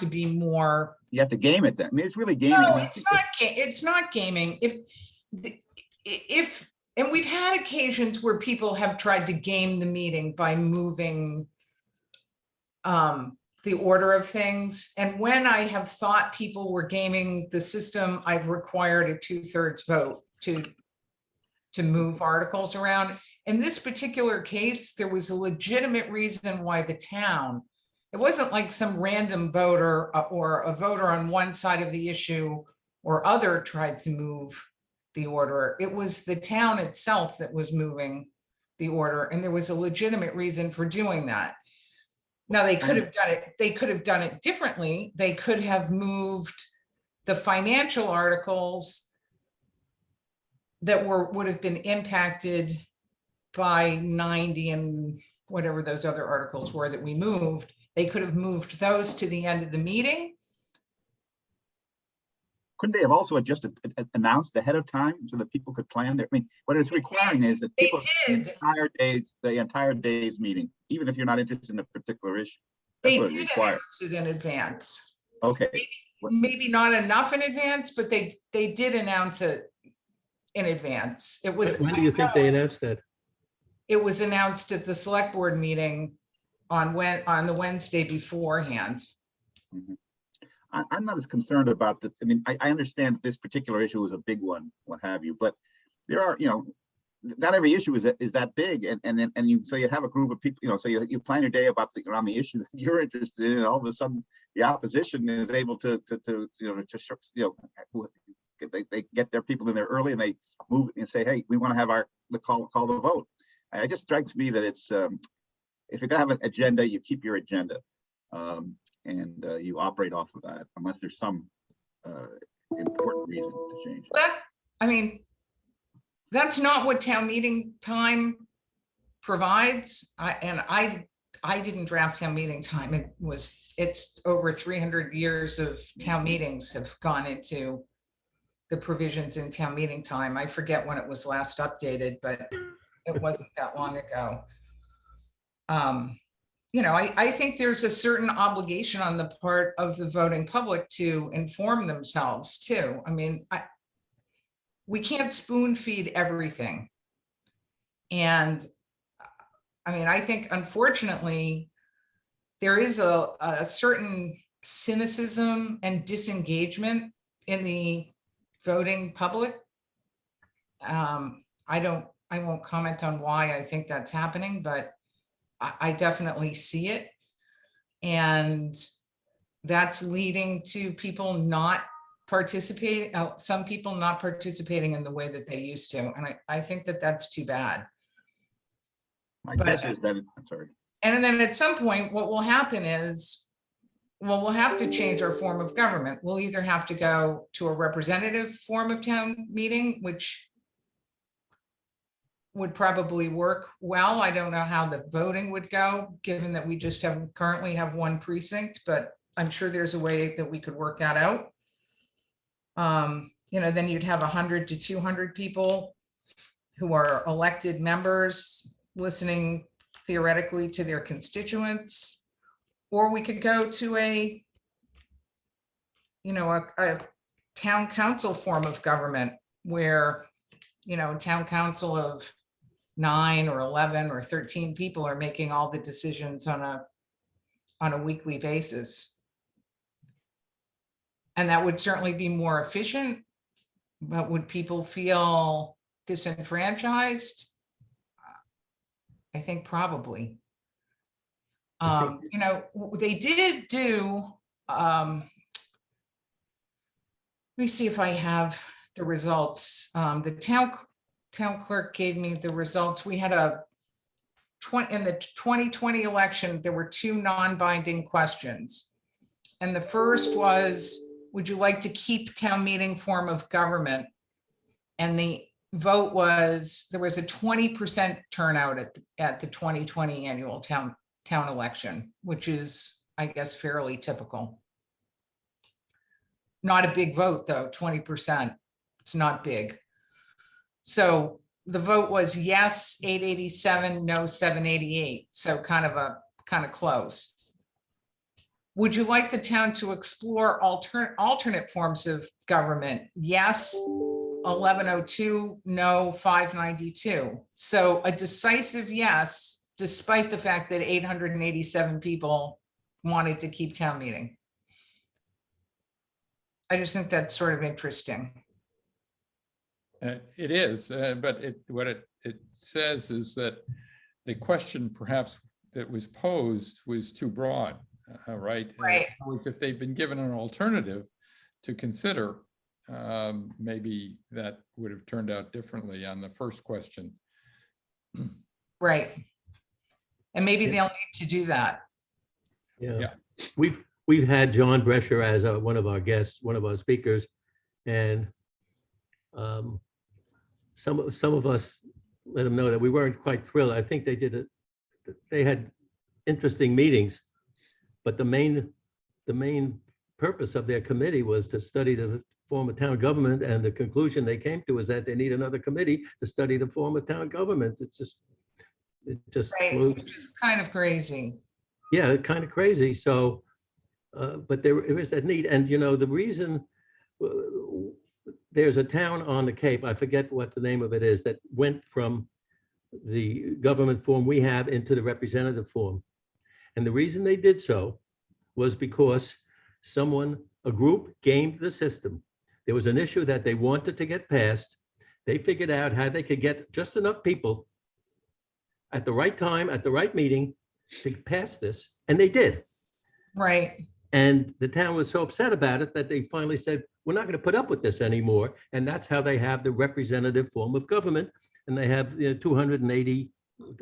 be more. you have to game it then. I mean, it's really gaming. No, I mean, it's not gaming. If, and we've had occasions where people have tried to game the meeting by moving the order of things. And when I have thought people were gaming the system, I've required a 2/3 vote to move articles around. In this particular case, there was a legitimate reason why the town, it wasn't like some random voter or a voter on one side of the issue or other tried to move the order. It was the town itself that was moving the order, and there was a legitimate reason for doing that. Now, they could have done it differently. They could have moved the financial articles that would have been impacted by 90 and whatever those other articles were that we moved. They could have moved those to the end of the meeting. couldn't they have also just announced ahead of time so that people could plan their, I mean, what it's requiring is that They people, did. the entire day's meeting, even if you're not interested in a particular issue. That's They what it did requires. announce it in advance. Okay, Maybe not enough in advance, but they did announce it in advance. It was, When do you think they announced that? it was announced at the select board meeting on the Wednesday beforehand. I'm not as concerned about this. I mean, I understand that this particular issue is a big one, what have you, but there are, not every issue is that big, and you, so you have a group of people, so you plan your day around the issue that you're interested in, and all of a sudden the opposition is able to they get their people in there early and they move and say, hey, we want to have call the vote. It just strikes me that it's if you're gonna have an agenda, you keep your agenda. And you operate off of that unless there's some important reason to change. But, I mean, that's not what town meeting time provides. I didn't draft town meeting time. It's over 300 years of town meetings have gone into the provisions in town meeting time. I forget when it was last updated, but it wasn't that long ago. I think there's a certain obligation on the part of the voting public to inform themselves too. I mean, we can't spoon feed everything. And I mean, I think unfortunately, there is a certain cynicism and disengagement in the voting public. I won't comment on why I think that's happening, but I definitely see it. And that's leading to people not participating, some people not participating in the way that they used to. And I think that that's too bad. My guess is that, I'm sorry. And then at some point, what will happen is, well, we'll have to change our form of government. We'll either have to go to a representative form of town meeting, which would probably work well. I don't know how the voting would go, given that we just currently have one precinct, but I'm sure there's a way that we could work that out. Then you'd have 100 to 200 people who are elected members listening theoretically to their constituents. Or we could go to a town council form of government where, a town council of 9 or 11 or 13 people are making all the decisions on a weekly basis. And that would certainly be more efficient. But would people feel disenfranchised? I think probably. You know, they did do, let me see if I have the results. The town clerk gave me the results. We had in the 2020 election, there were 2 non-binding questions. And the first was, would you like to keep town meeting form of government? And the vote was, there was a 20% turnout at the 2020 annual town election, which is, I guess, fairly typical. Not a big vote, though, 20%. It's not big. So the vote was yes, 887, no, 788. So kind of close. Would you like the town to explore alternate forms of government? Yes, 1102, no, 592. So a decisive yes, despite the fact that 887 people wanted to keep town meeting. I just think that's sort of interesting. It is, but what it says is that the question perhaps that was posed was too broad, right? Right. If they've been given an alternative to consider, maybe that would have turned out differently on the first question. Right. And maybe they'll need to do that. Yeah. We've had John Brescher as one of our guests, one of our speakers, and some of us let him know that we weren't quite thrilled. I think they had interesting meetings, but the main purpose of their committee was to study the form of town government, and the conclusion they came to is that they need another committee to study the form of town government. It just Right, which is kind of crazy. yeah, kind of crazy. So, but there is that need, and you know, the reason there's a town on the Cape, I forget what the name of it is, that went from the government form we have into the representative form. And the reason they did so was because a group gamed the system. There was an issue that they wanted to get passed. They figured out how they could get just enough people at the right time, at the right meeting to pass this, and they did. Right. And the town was so upset about it that they finally said, we're not going to put up with this anymore. And that's how they have the representative form of government. And they have 280,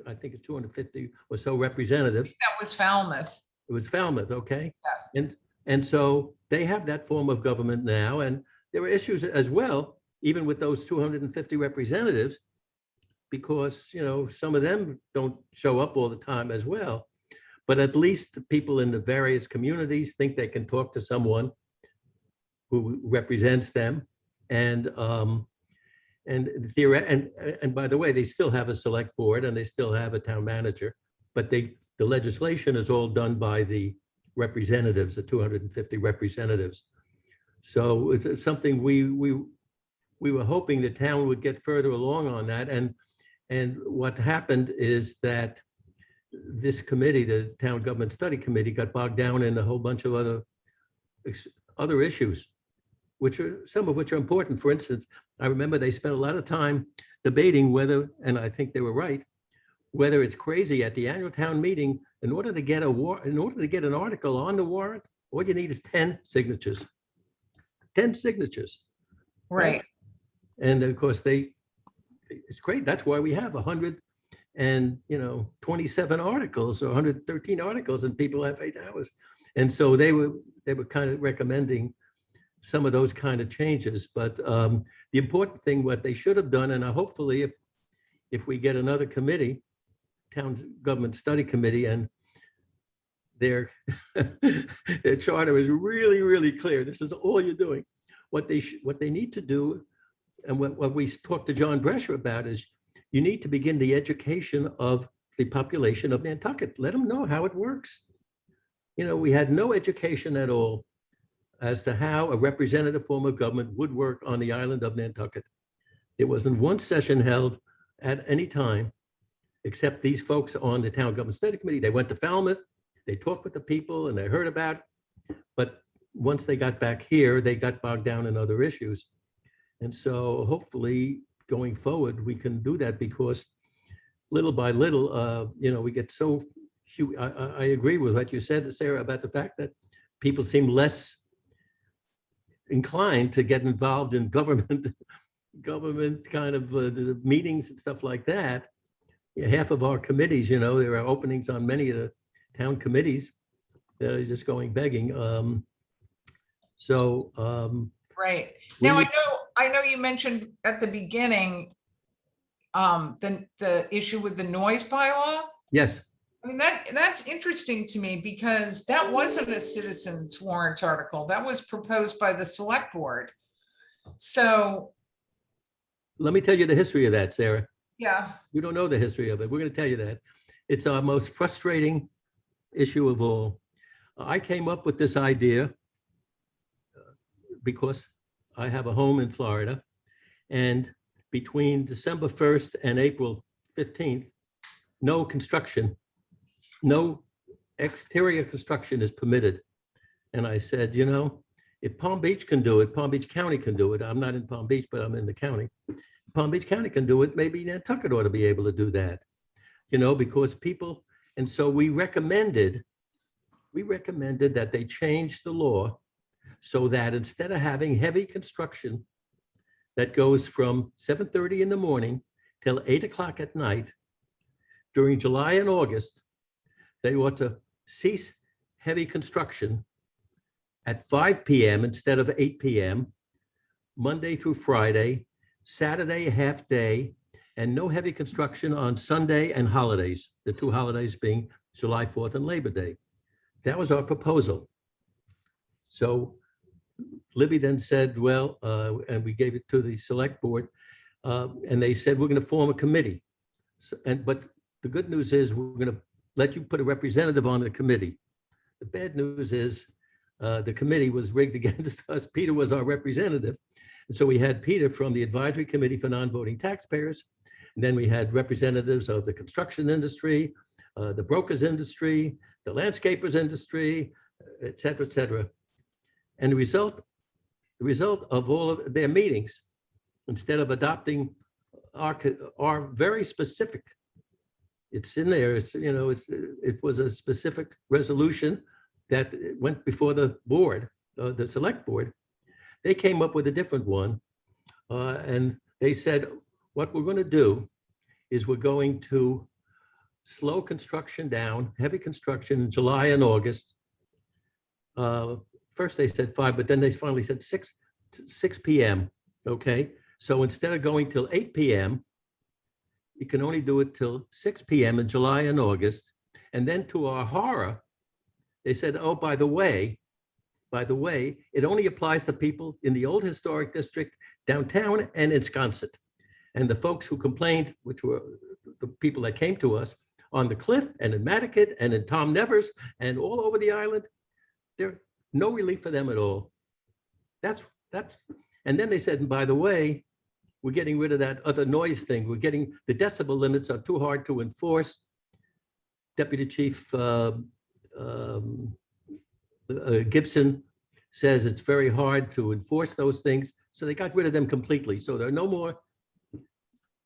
I think it's 250 or so representatives. That was Falmouth. It was Falmouth, okay? Yeah. And so they have that form of government now. And there are issues as well, even with those 250 representatives, because, you know, some of them don't show up all the time as well. But at least the people in the various communities think they can talk to someone who represents them. And by the way, they still have a select board and they still have a town manager, but the legislation is all done by the representatives, the 250 representatives. So it's something we were hoping the town would get further along on that. And what happened is that this committee, the Town Government Study Committee, got bogged down in a whole bunch of other issues, some of which are important. For instance, I remember they spent a lot of time debating whether, and I think they were right, whether it's crazy at the annual town meeting, in order to get an article on the warrant, all you need is 10 signatures. 10 signatures. Right. And of course, it's great. That's why we have 127 articles or 113 articles, and people have 8 hours. And so they were kind of recommending some of those kind of changes. But the important thing, what they should have done, and hopefully if we get another committee, Town Government Study Committee, and their charter is really, really clear. This is all you're doing. What they need to do, and what we talked to John Brescher about, is you need to begin the education of the population of Nantucket. Let them know how it works. You know, we had no education at all as to how a representative form of government would work on the island of Nantucket. There wasn't one session held at any time, except these folks on the Town Government Study Committee. They went to Falmouth, they talked with the people, and they heard about it. But once they got back here, they got bogged down in other issues. And so hopefully going forward, we can do that because little by little, we get so huge. I agree with what you said, Sarah, about the fact that people seem less inclined to get involved in government kind of the meetings and stuff like that. Yeah, half of our committees, there are openings on many of the town committees that are just going begging. Right. we Now, would- I know you mentioned at the beginning, the issue with the noise bylaw. Yes, I mean, that's interesting to me because that wasn't a citizens warrant article. That was proposed by the select board. So, let me tell you the history of that, Sarah. yeah, You don't know the history of it. We're going to tell you that. It's our most frustrating issue of all. I came up with this idea because I have a home in Florida, and between December 1st and April 15th, no construction, no exterior construction is permitted. And I said, if Palm Beach can do it, Palm Beach County can do it. I'm not in Palm Beach, but I'm in the county. Palm Beach County can do it. Maybe Nantucket ought to be able to do that, because people, and so we recommended that they change the law so that instead of having heavy construction that goes from 7:30 in the morning till 8 o'clock at night, during July and August, they ought to cease heavy construction at 5 p.m. instead of 8 p.m., Monday through Friday, Saturday, half day, and no heavy construction on Sunday and holidays, the two holidays being July 4th and Labor Day. That was our proposal. So Libby then said, well, and we gave it to the select board, and they said, we're going to form a committee. But the good news is we're going to let you put a representative on the committee. The bad news is the committee was rigged against us. Peter was our representative. And so we had Peter from the Advisory Committee for Non-Voting Taxpayers. And then we had representatives of the construction industry, the brokers industry, the landscapers industry, et cetera, et cetera. And the result of all of their meetings, instead of adopting our very specific, it's in there, it was a specific resolution that went before the board, the select board. They came up with a different one. And they said, what we're going to do is we're going to slow construction down, heavy construction in July and August. First they said 5, but then they finally said 6 p.m. Okay. So instead of going till 8 p.m., you can only do it till 6 p.m. in July and August. And then to our horror, they said, oh, by the way, it only applies to people in the old historic district, downtown and in Sconset. And the folks who complained, which were the people that came to us on the cliff and in Mattocket and in Tom Nevers and all over the island, there's no relief for them at all. That's, and then they said, and by the way, we're getting rid of that other noise thing. We're getting, the decibel limits are too hard to enforce. Deputy Chief Gibson says it's very hard to enforce those things. So they got rid of them completely. So there are no more.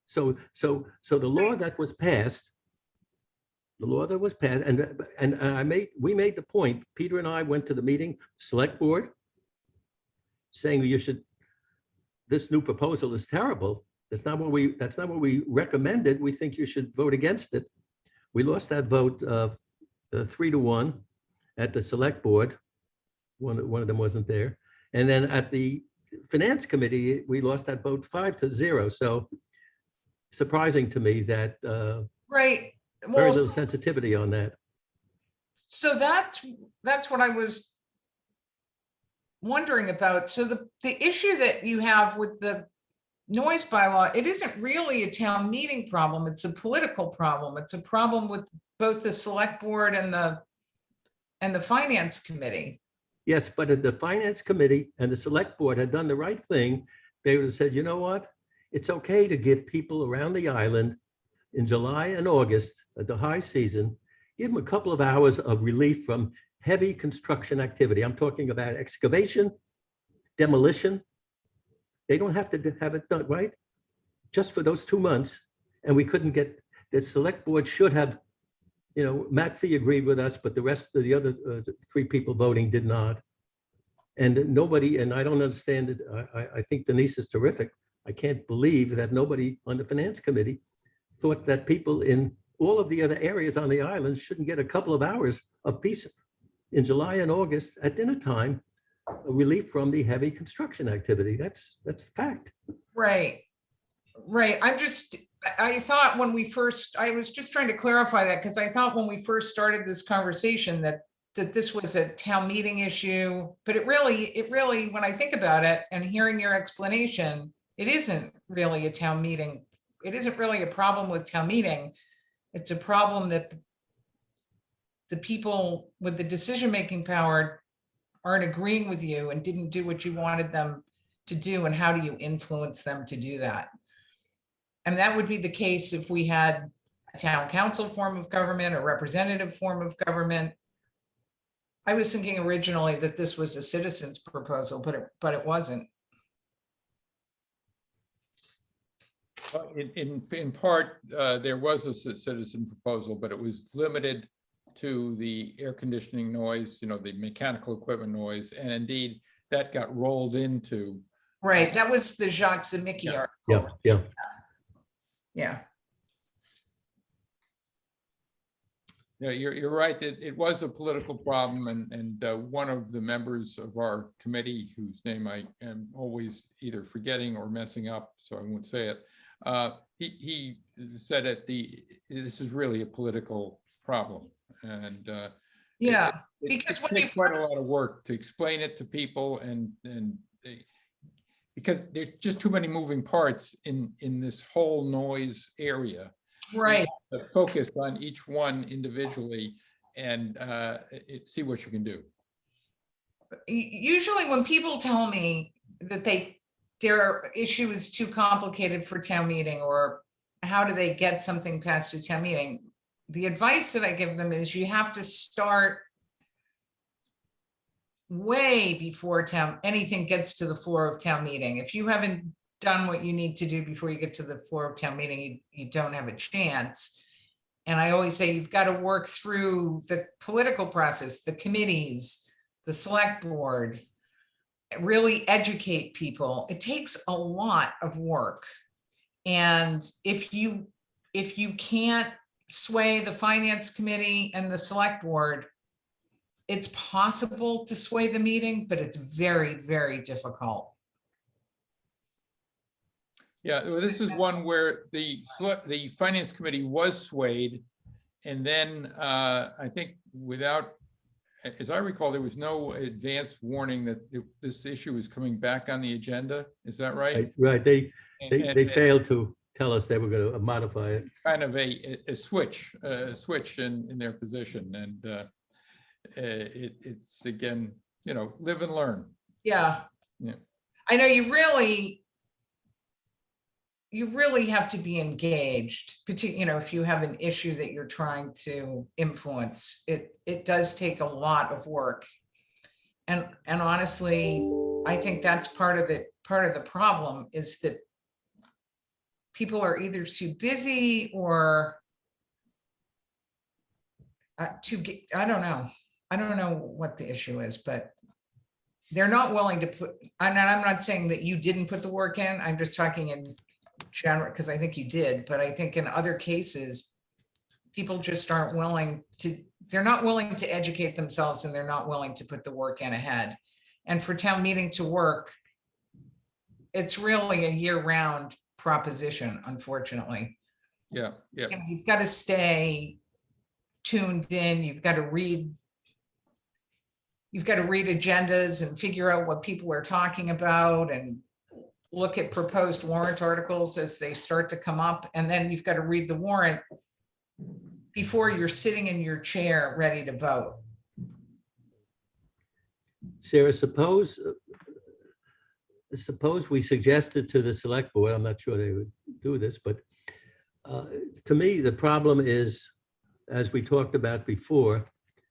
So the law that was passed, and we made the point, Peter and I went to the meeting, select board, saying this new proposal is terrible. That's not what we recommended. We think you should vote against it. We lost that vote 3-1 at the select board. One of them wasn't there. And then at the finance committee, we lost that vote 5-0. So surprising to me that right. very Well, little sensitivity on that. so that's what I was wondering about. So the issue that you have with the noise bylaw, it isn't really a town meeting problem. It's a political problem. It's a problem with both the select board and the finance committee. Yes, but if the finance committee and the select board had done the right thing, they would have said, you know what? It's okay to give people around the island in July and August, at the high season, give them a couple of hours of relief from heavy construction activity. I'm talking about excavation, demolition. They don't have to have it done, right? Just for those 2 months. And we couldn't get, the select board should have, Matt Fee agreed with us, but the rest of the other 3 people voting did not. And nobody, and I don't understand it. I think Denise is terrific. I can't believe that nobody on the finance committee thought that people in all of the other areas on the island shouldn't get a couple of hours of peace in July and August at dinner time, relief from the heavy construction activity. That's fact. Right. Right. I thought when we first, I was just trying to clarify that because I thought when we first started this conversation that this was a town meeting issue, but it really, when I think about it and hearing your explanation, it isn't really a town meeting. It isn't really a problem with town meeting. It's a problem that the people with the decision-making power aren't agreeing with you and didn't do what you wanted them to do. And how do you influence them to do that? And that would be the case if we had a town council form of government or representative form of government. I was thinking originally that this was a citizen's proposal, but it wasn't. In part, there was a citizen proposal, but it was limited to the air conditioning noise, the mechanical equipment noise, and indeed that got rolled into. Right, that was the Jacques Zemicki article. Yeah. Yeah. Yeah, you're right. It was a political problem, and one of the members of our committee, whose name I am always either forgetting or messing up, so I won't say it. He said this is really a political problem, and Yeah, it because when takes you quite a lot of work to explain it to people, because there's just too many moving parts in this whole noise area. right. To focus on each one individually and see what you can do. Usually when people tell me that their issue is too complicated for town meeting, or how do they get something past a town meeting, the advice that I give them is you have to start way before anything gets to the floor of town meeting. If you haven't done what you need to do before you get to the floor of town meeting, you don't have a chance. And I always say you've got to work through the political process, the committees, the select board, really educate people. It takes a lot of work. And if you can't sway the finance committee and the select board, it's possible to sway the meeting, but it's very, very difficult. Yeah, well, this is one where the finance committee was swayed, and then I think without, as I recall, there was no advance warning that this issue is coming back on the agenda. Is that right? Right. They And failed to tell us they were going to modify it. kind of a switch in their position, and it's again, live and learn. Yeah. Yeah. I know you really have to be engaged, particularly, if you have an issue that you're trying to influence. It does take a lot of work. And honestly, I think that's part of the problem is that people are either too busy or I don't know what the issue is, but they're not willing to put, I'm not saying that you didn't put the work in. I'm just talking in general, because I think you did, but I think in other cases, people just aren't willing to, they're not willing to educate themselves, and they're not willing to put the work in ahead. And for town meeting to work, it's really a year-round proposition, unfortunately. Yeah. You've got to stay tuned in. You've got to read agendas and figure out what people are talking about and look at proposed warrant articles as they start to come up. And then you've got to read the warrant before you're sitting in your chair ready to vote. Sarah, suppose we suggested to the select board, I'm not sure they would do this, but to me, the problem is, as we talked about before,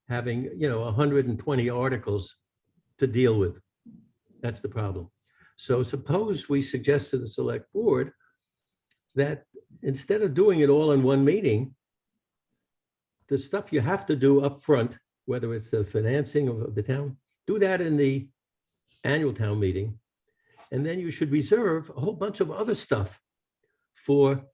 having, 120 articles to deal with. That's the problem. So suppose we suggest to the select board that instead of doing it all in one meeting, the stuff you have to do up front, whether it's the financing of the town, do that in the annual town meeting. And then you should reserve a whole bunch of other stuff for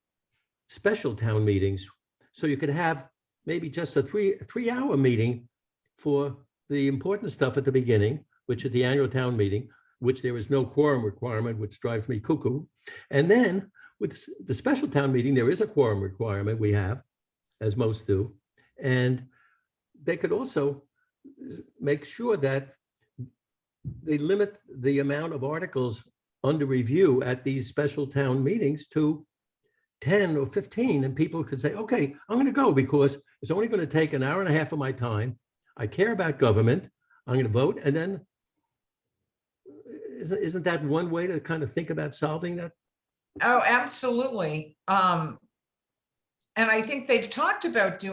special town meetings. So you could have maybe just a three-hour meeting for the important stuff at the beginning, which is the annual town meeting, which there is no quorum requirement, which drives me cuckoo. And then with the special town meeting, there is a quorum requirement we have, as most do. And they could also make sure that they limit the amount of articles under review at these special town meetings to 10 or 15, and people could say, okay, I'm going to go because it's only going to take an hour and a half of my time. I care about government. I'm going to vote. And then isn't that one way to kind of think about solving that? Oh, absolutely. And I think they've talked about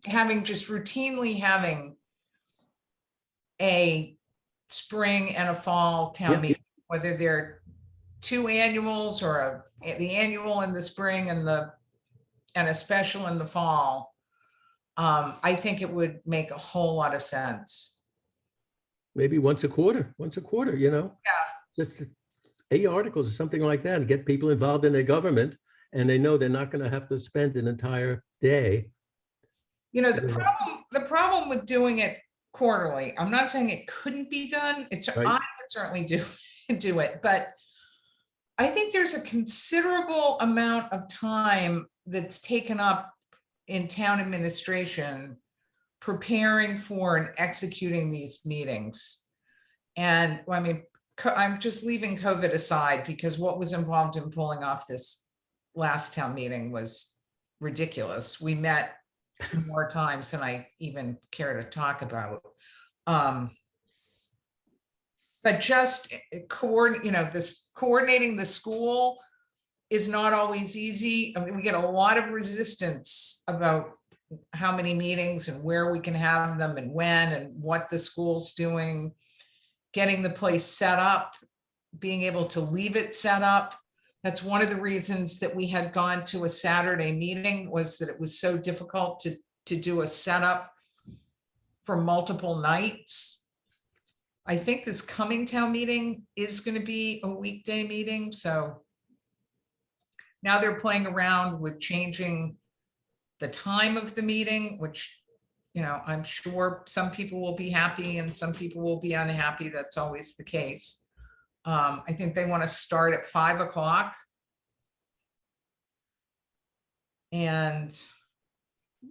having a spring and a fall town Yeah. meeting, whether they're two annuals or the annual in the spring and a special in the fall. I think it would make a whole lot of sense. Maybe once a quarter, Yeah. Just 8 articles or something like that, and get people involved in their government, and they know they're not going to have to spend an entire day. The problem with doing it quarterly, I'm not saying it couldn't be done. Right. I could certainly do it, but I think there's a considerable amount of time that's taken up in town administration preparing for and executing these meetings. And I mean, I'm just leaving COVID aside because what was involved in pulling off this last town meeting was ridiculous. We met more times than I even care to talk about. But just coordinating the school is not always easy. I mean, we get a lot of resistance about how many meetings and where we can have them and when and what the school's doing, getting the place set up, being able to leave it set up. That's one of the reasons that we had gone to a Saturday meeting, was that it was so difficult to do a setup for multiple nights. I think this coming town meeting is going to be a weekday meeting. So now they're playing around with changing the time of the meeting, which, I'm sure some people will be happy and some people will be unhappy. That's always the case. I think they want to start at 5 o'clock. And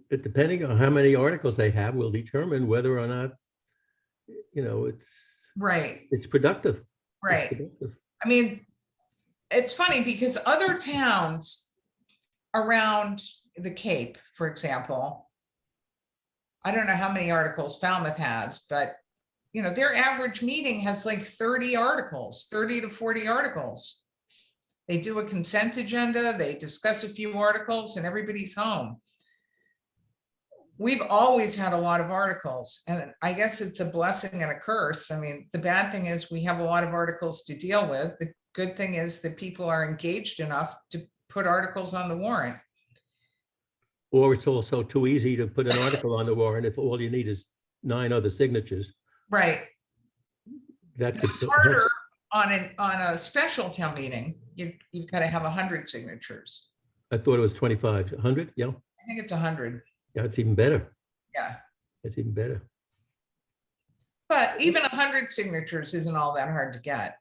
Depending on how many articles they have will determine whether or not, right. it's productive. Right. It's productive. I mean, it's funny because other towns around the Cape, for example, I don't know how many articles Falmouth has, but their average meeting has like 30 to 40 articles. They do a consent agenda, they discuss a few articles, and everybody's home. We've always had a lot of articles, and I guess it's a blessing and a curse. I mean, the bad thing is we have a lot of articles to deal with. The good thing is that people are engaged enough to put articles on the warrant. Or it's also too easy to put an article on the warrant if all you need is 9 other signatures. Right. That could It's harder on a special town meeting. You've got to have 100 signatures. I thought it was 25, 100, yeah. I think it's 100. Yeah, it's even better. Yeah. It's even better. But even 100 signatures isn't all that hard to get.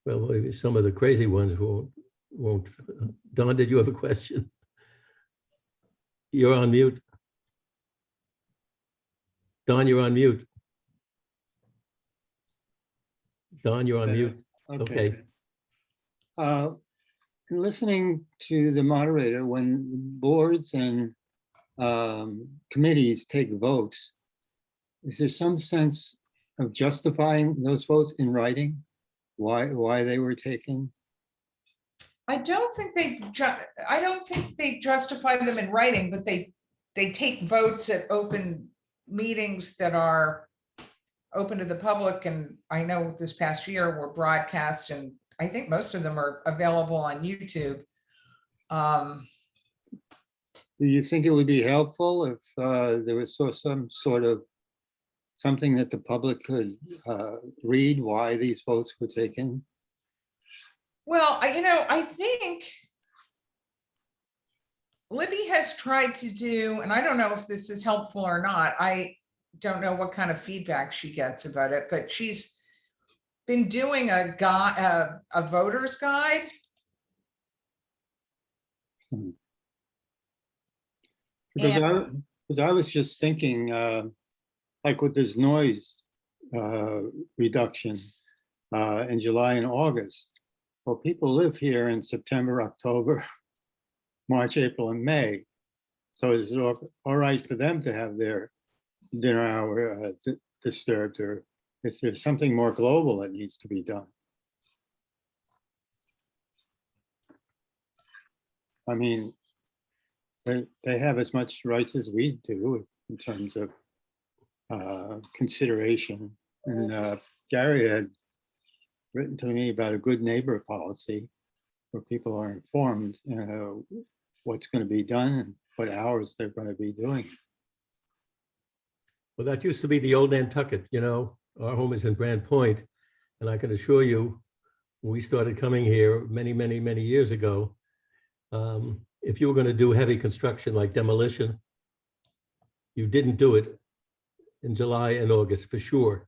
Well, maybe some of the crazy ones won't. Don, did you have a question? You're on mute. Don, you're on mute. Don, you're on mute. Okay. Listening to the moderator, when boards and committees take votes, is there some sense of justifying those votes in writing? Why they were taken? I don't think they justify them in writing, but they they take votes at open meetings that are open to the public. And I know this past year were broadcast, and I think most of them are available on YouTube. Do you think it would be helpful if there was some sort of something that the public could read why these votes were taken? Well, I think Libby has tried to do, and I don't know if this is helpful or not. I don't know what kind of feedback she gets about it, but she's been doing a voter's guide. Because I was just thinking, like with this noise reduction in July and August. Well, people live here in September, October, March, April, and May. So is it all right for them to have their dinner hour disturbed, or is there something more global that needs to be done? I mean, they have as much rights as we do in terms of consideration. And Gary had written to me about a good neighbor policy where people are informed what's going to be done and what hours they're going to be doing. Well, that used to be the old Nantucket, our home is in Grand Point. And I can assure you, when we started coming here many, many, many years ago, if you were going to do heavy construction like demolition, you didn't do it in July and August for sure.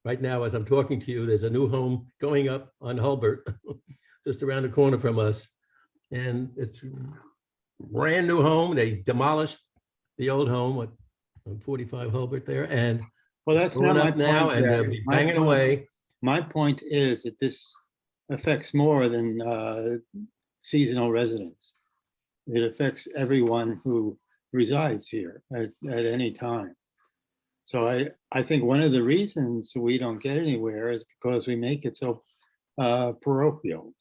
Right now, as I'm talking to you, there's a new home going up on Hulbert, just around the corner from us. And it's a brand new home. They demolished the old home on 45 Hulbert there. And Well, it's that's going not my up now, point, and they'll Gary. be banging My point- away. My point is that this affects more than seasonal residents. It affects everyone who resides here at any time. So I think one of the reasons we don't get anywhere is because we make it so parochial.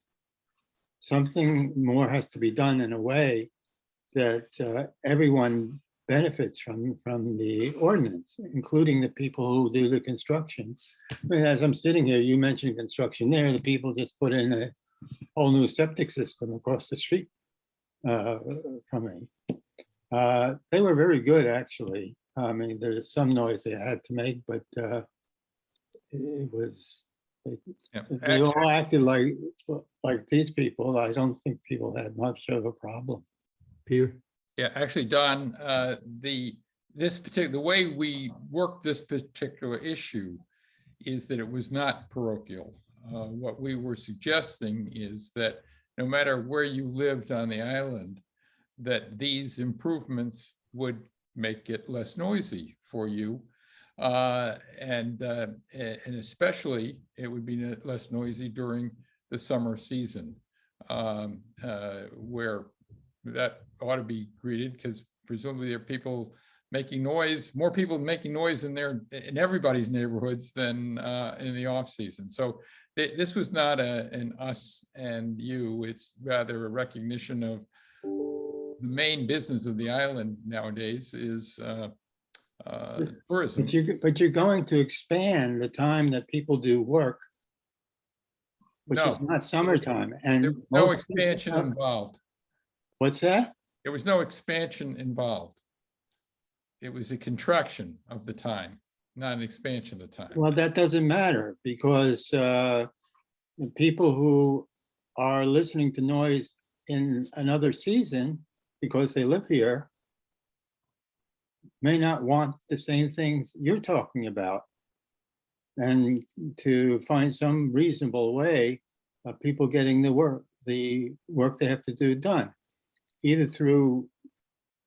Something more has to be done in a way that everyone benefits from the ordinance, including the people who do the construction. I mean, as I'm sitting here, you mentioned construction there, the people just put in a whole new septic system across the street from me. They were very good, actually. I mean, there's some noise they had to make, but it was, Yeah. they all acted like these people. I don't think people had much of a problem. Peter? Yeah, actually, Don, the way we worked this particular issue is that it was not parochial. What we were suggesting is that no matter where you lived on the island, that these improvements would make it less noisy for you. And especially it would be less noisy during the summer season, where that ought to be greeted, because presumably there are people making noise, more people making noise in everybody's neighborhoods than in the off season. So this was not an us and you, it's rather a recognition of the main business of the island nowadays is tourism. But you're going to expand the time that people do work, which is No. not summertime. There And was no most expansion people- involved. What's that? There was no expansion involved. It was a contraction of the time, not an expansion of the time. Well, that doesn't matter because the people who are listening to noise in another season because they live here may not want the same things you're talking about. And to find some reasonable way of people getting the work they have to do done, either through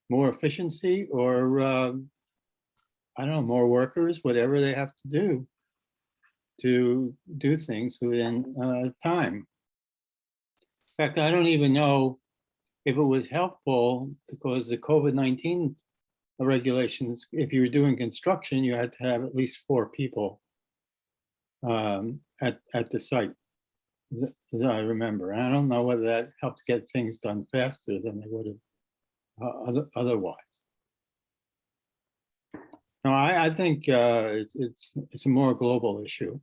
more efficiency or I don't know, more workers, whatever they have to do things within time. In fact, I don't even know if it was helpful because the COVID-19 regulations, if you were doing construction, you had to have at least 4 people at the site, as I remember. And I don't know whether that helped get things done faster than they would have otherwise. No, I think it's a more global issue.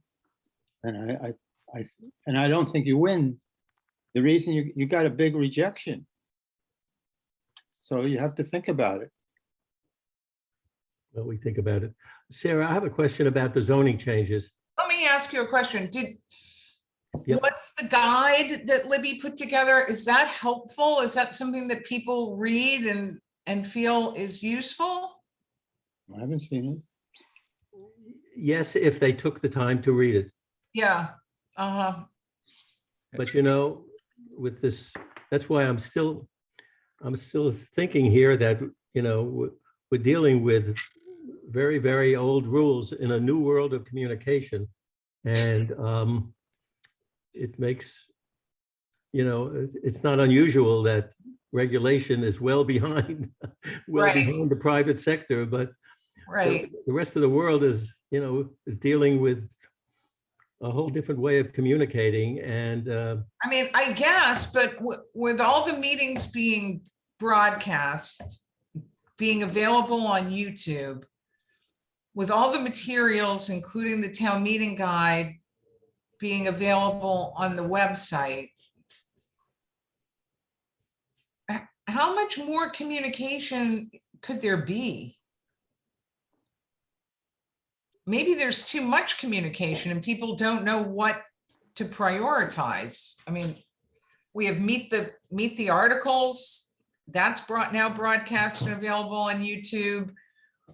And I don't think you win. The reason you got a big rejection. So you have to think about it. Well, we think about it. Sarah, I have a question about the zoning changes. Let me ask you a question. Yep. What's the guide that Libby put together? Is that helpful? Is that something that people read and feel is useful? I haven't seen Yes, if they took the time to read it. Yeah. Uh-huh. But with this, that's why I'm still thinking here that, we're dealing with very, very old rules in a new world of communication. And it makes, it's not unusual that regulation is well behind the private sector, but Right. the rest of the world is dealing with a whole different way of communicating. And I mean, I guess, but with all the meetings being broadcast, being available on YouTube, with all the materials, including the town meeting guide, being available on the website, how much more communication could there be? Maybe there's too much communication and people don't know what to prioritize. I mean, we have meet the articles, that's now broadcast and available on YouTube.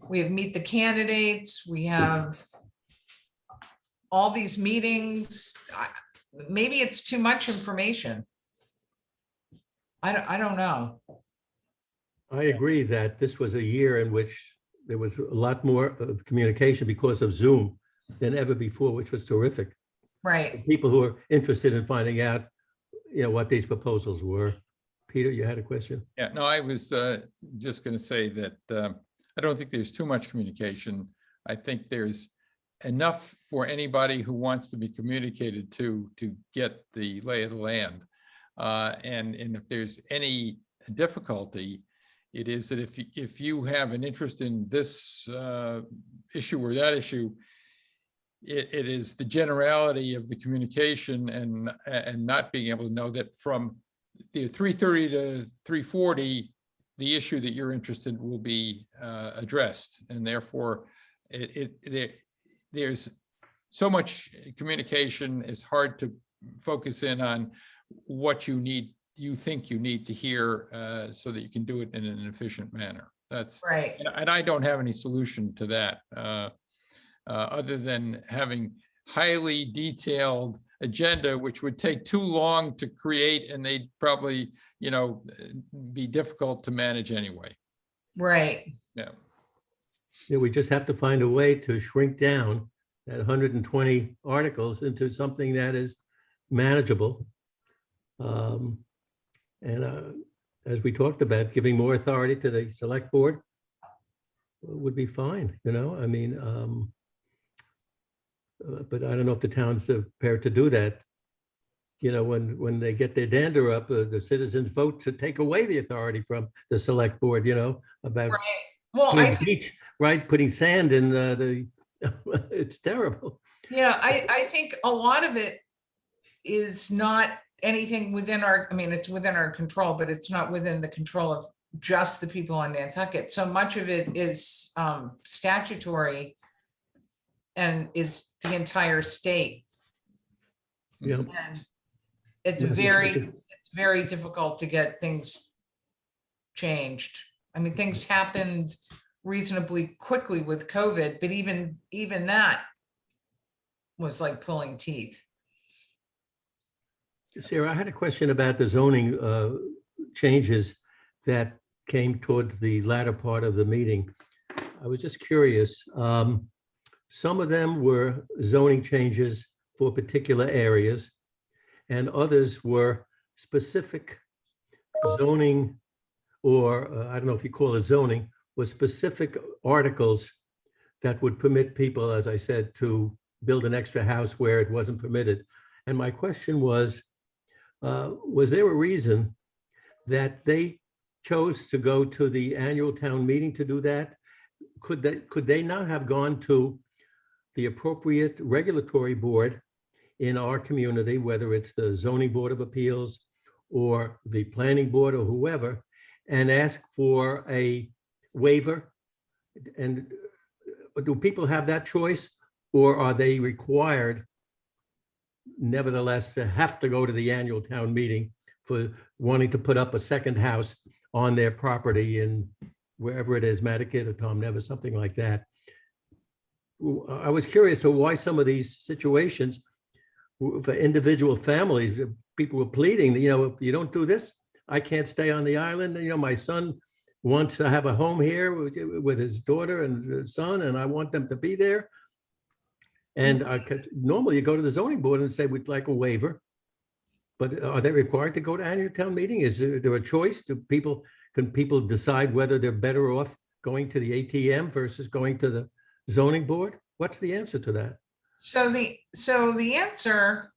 We have meet the candidates, we have all these meetings. Maybe it's too much information. I don't know. I agree that this was a year in which there was a lot more of communication because of Zoom than ever before, which was terrific. Right. People who are interested in finding out, what these proposals were. Peter, you had a question? Yeah, no, I was just going to say that I don't think there's too much communication. I think there's enough for anybody who wants to be communicated to get the lay of the land. And if there's any difficulty, it is that if you have an interest in this issue or that issue, it is the generality of the communication and not being able to know that from the 3:30 to 3:40, the issue that you're interested in will be addressed, and therefore there's so much communication. It's hard to focus in on what you think you need to hear so that you can do it in an efficient manner. That's right. And I don't have any solution to that other than having highly detailed agenda, which would take too long to create, and they'd probably, be difficult to manage anyway. Right. Yeah. We just have to find a way to shrink down that 120 articles into something that is manageable. As we talked about, giving more authority to the select board would be fine, I mean, but I don't know if the town's prepared to do that. When they get their dander up, the citizens vote to take away the authority from the select board, about Right. Well, putting beach, right, putting sand in it's terrible. yeah, I think a lot of it is not anything within it's within our control, but it's not within the control of just the people on Nantucket. So much of it is statutory and is the entire state. Yeah. And it's Yeah. very difficult to get things changed. I mean, things happened reasonably quickly with COVID, but even that was like pulling teeth. Sarah, I had a question about the zoning changes that came towards the latter part of the meeting. I was just curious. Some of them were zoning changes for particular areas, and others were specific zoning, or I don't know if you call it zoning, was specific articles that would permit people, as I said, to build an extra house where it wasn't permitted. And my question was there a reason that they chose to go to the annual town meeting to do that? could they not have gone to the appropriate regulatory board in our community, whether it's the zoning board of appeals or the planning board or whoever, and ask for a waiver? And do people have that choice, or are they required nevertheless to have to go to the annual town meeting for wanting to put up a second house on their property in wherever it is, Mattakit or Tom Never, something like that? I was curious to why some of these situations for individual families, people were pleading, if you don't do this, I can't stay on the island. My son wants to have a home here with his daughter and his son, and I want them to be there. And normally you go to the zoning board and say, we'd like a waiver. But are they required to go to annual town meeting? Is there a choice? Can people decide whether they're better off going to the ATM versus going to the zoning board? What's the answer to that? So the answer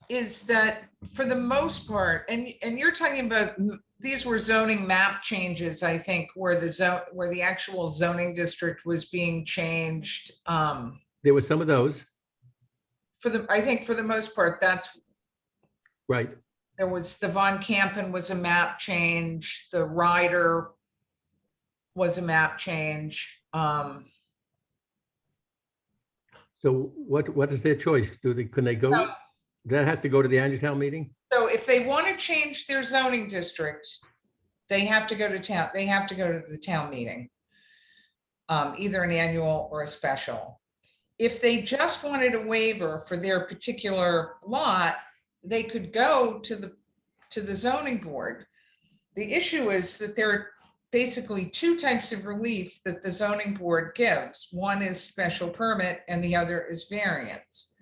is that for the most part, and you're talking about, these were zoning map changes, I think, where the actual zoning district was being changed. There were some of those. I think for the most part, that's right. There was the Von Campen was a map change. The Ryder was a map change. So what is their choice? Can they go? That has to go to the annual town meeting? So if they want to change their zoning district, they have to go to town. They have to go to the town meeting, either an annual or a special. If they just wanted a waiver for their particular lot, they could go to the zoning board. The issue is that there are basically two types of relief that the zoning board gives. One is special permit and the other is variance.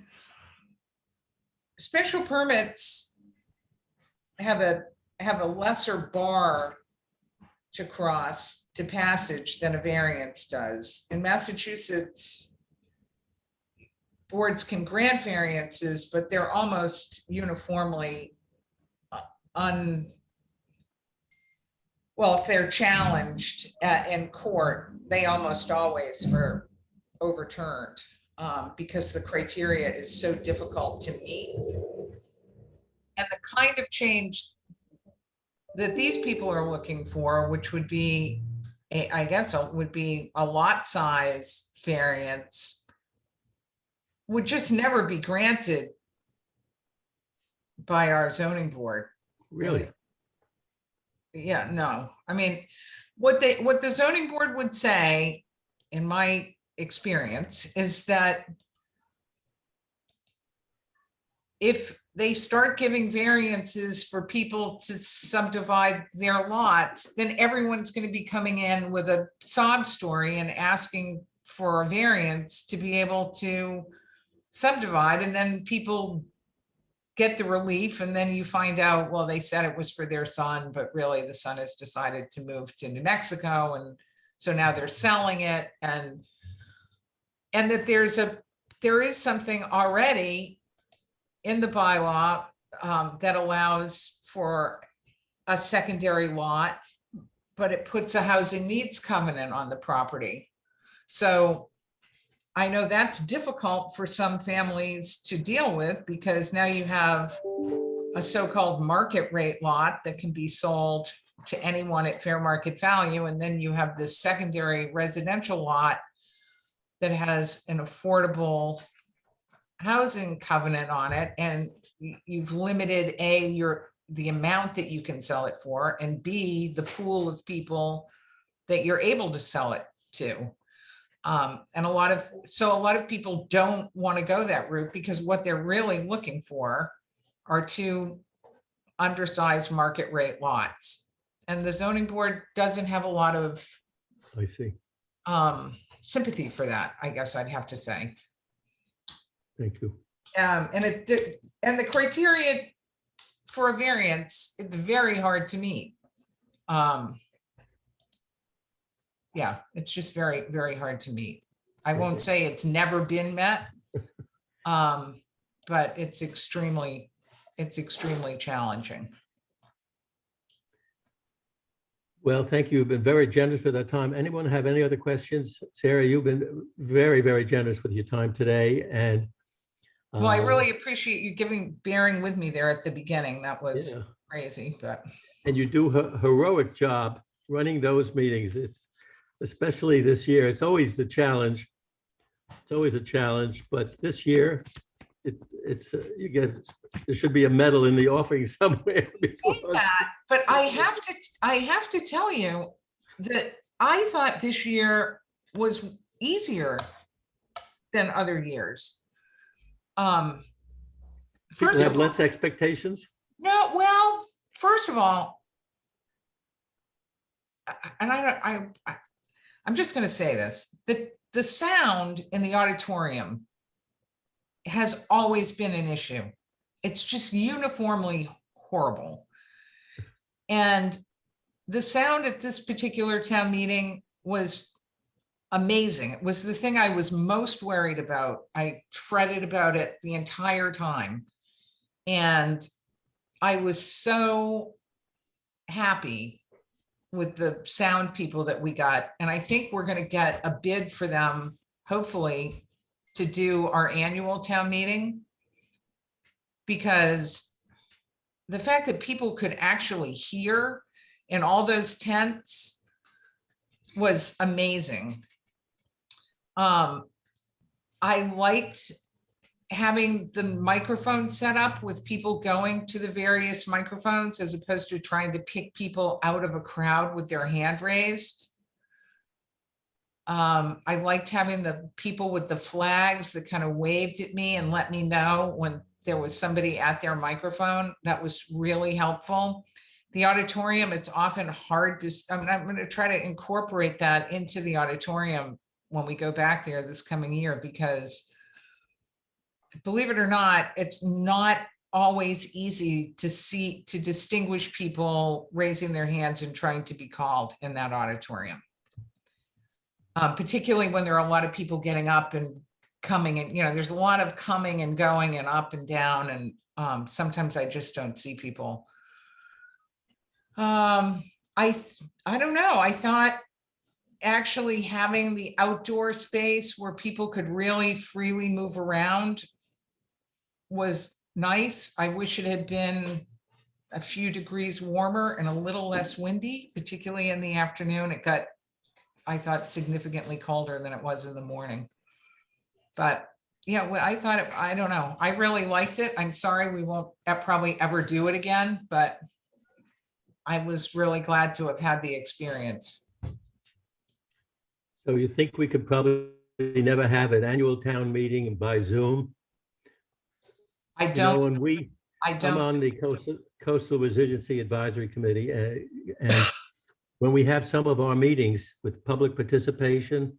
Special permits have a lesser bar to cross to passage than a variance does. In Massachusetts, boards can grant variances, but they're almost uniformly well, if they're challenged in court, they almost always are overturned because the criteria is so difficult to meet. And the kind of change that these people are looking for, which would be, I guess, would be a lot size variance, would just never be granted by our zoning board. Really? Yeah, no. I mean, what the zoning board would say, in my experience, is that if they start giving variances for people to subdivide their lots, then everyone's going to be coming in with a sob story and asking for a variance to be able to subdivide, and then people get the relief, and then you find out, well, they said it was for their son, but really the son has decided to move to New Mexico, and so now they're selling it, and that there is something already in the bylaw that allows for a secondary lot, but it puts a housing needs covenant on the property. So I know that's difficult for some families to deal with, because now you have a so-called market rate lot that can be sold to anyone at fair market value. And then you have this secondary residential lot that has an affordable housing covenant on it. And you've limited the amount that you can sell it for, and B, the pool of people that you're able to sell it to. And a lot of people don't want to go that route, because what they're really looking for are two undersized market rate lots. And the zoning board doesn't have a lot of I see. sympathy for that, I guess I'd have to say. Thank you. And the criteria for a variance, it's very hard to meet. Yeah, it's just very, very hard to meet. I won't say it's never been met, but it's extremely challenging. Well, thank you. You've been very generous with that time. Anyone have any other questions? Sarah, you've been very, very generous with your time today, and Well, I really appreciate you bearing with me there at the beginning. That was yeah. crazy, but And you do a heroic job running those meetings. It's especially this year. It's always the challenge. It's always a challenge, but this year, it's you get there should be a medal in the offing somewhere. say that, but I have to tell you that I thought this year was easier than other years. People First have of all, less expectations. no, well, first of all, and I'm just going to say this, the sound in the auditorium has always been an issue. It's just uniformly horrible. And the sound at this particular town meeting was amazing. It was the thing I was most worried about. I fretted about it the entire time. And I was so happy with the sound people that we got. And I think we're going to get a bid for them, hopefully, to do our annual town meeting. Because the fact that people could actually hear in all those tents was amazing. I liked having the microphone set up with people going to the various microphones as opposed to trying to pick people out of a crowd with their hand raised. I liked having the people with the flags that kind of waved at me and let me know when there was somebody at their microphone. That was really helpful. The auditorium, it's often hard to, I'm going to try to incorporate that into the auditorium when we go back there this coming year, because believe it or not, it's not always easy to distinguish people raising their hands and trying to be called in that auditorium. Particularly when there are a lot of people getting up and coming, and there's a lot of coming and going and up and down, and sometimes I just don't see people. I don't know. I thought actually having the outdoor space where people could really freely move around was nice. I wish it had been a few degrees warmer and a little less windy, particularly in the afternoon. It got, I thought, significantly colder than it was in the morning. But yeah, well, I thought, I don't know. I really liked it. I'm sorry we won't probably ever do it again, but I was really glad to have had the experience. So you think we could probably never have an annual town meeting by Zoom? I don't, When I'm on the Coastal Resiliency Advisory Committee, and when we have some of our meetings with public participation,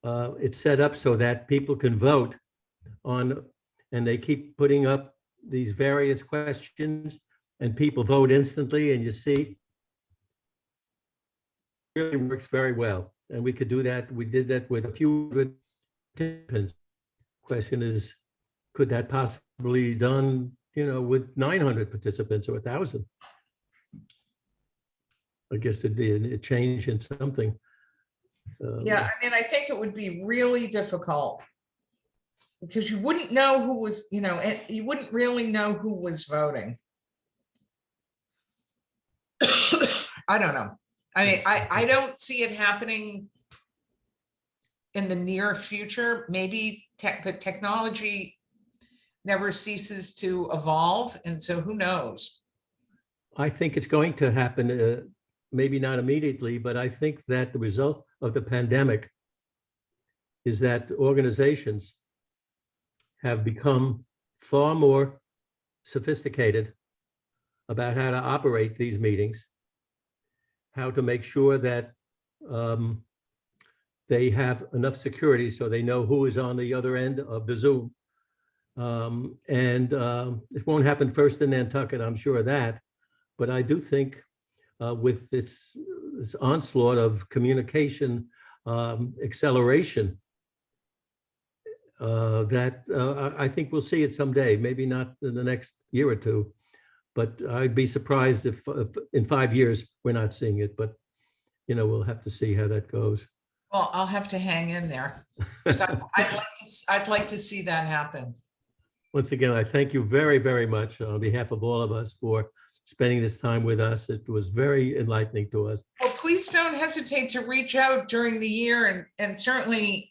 it's set up so that people can vote on, and they keep putting up these various questions, and people vote instantly, and you see, it really works very well. And we could do that. We did that with a few participants. Question is, could that possibly be done, with 900 participants or 1,000? I guess it'd be a change in something. yeah, I mean, I think it would be really difficult because you wouldn't know who was, you wouldn't really know who was voting. I don't know. I mean, I don't see it happening in the near future, maybe but technology never ceases to evolve. And so who knows? I think it's going to happen, maybe not immediately, but I think that the result of the pandemic is that organizations have become far more sophisticated about how to operate these meetings, how to make sure that they have enough security so they know who is on the other end of the Zoom. It won't happen first in Nantucket, I'm sure of that. But I do think with this onslaught of communication acceleration, that I think we'll see it someday, maybe not in the next year or two, but I'd be surprised if in 5 years we're not seeing it. But you know, we'll have to see how that goes. Well, I'll have to hang in there. 'Cause I'd like to see that happen. Once again, I thank you very, very much on behalf of all of us for spending this time with us. It was very enlightening to us. Well, please don't hesitate to reach out during the year and certainly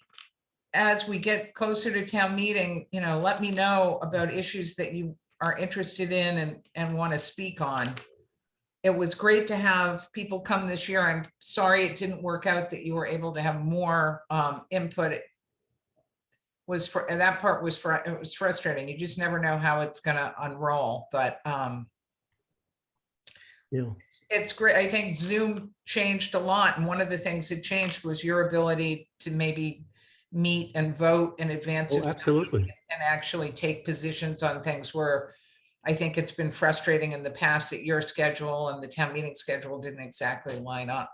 as we get closer to town meeting, you know, let me know about issues that you are interested in and want to speak on. It was great to have people come this year. I'm sorry it didn't work out that you were able to have more input. And that part was it was frustrating. You just never know how it's gonna unroll, but Yeah. it's great. I think Zoom changed a lot. And one of the things that changed was your ability to maybe meet and vote in advance Oh, of town absolutely. meeting and actually take positions on things where I think it's been frustrating in the past that your schedule and the town meeting schedule didn't exactly line up.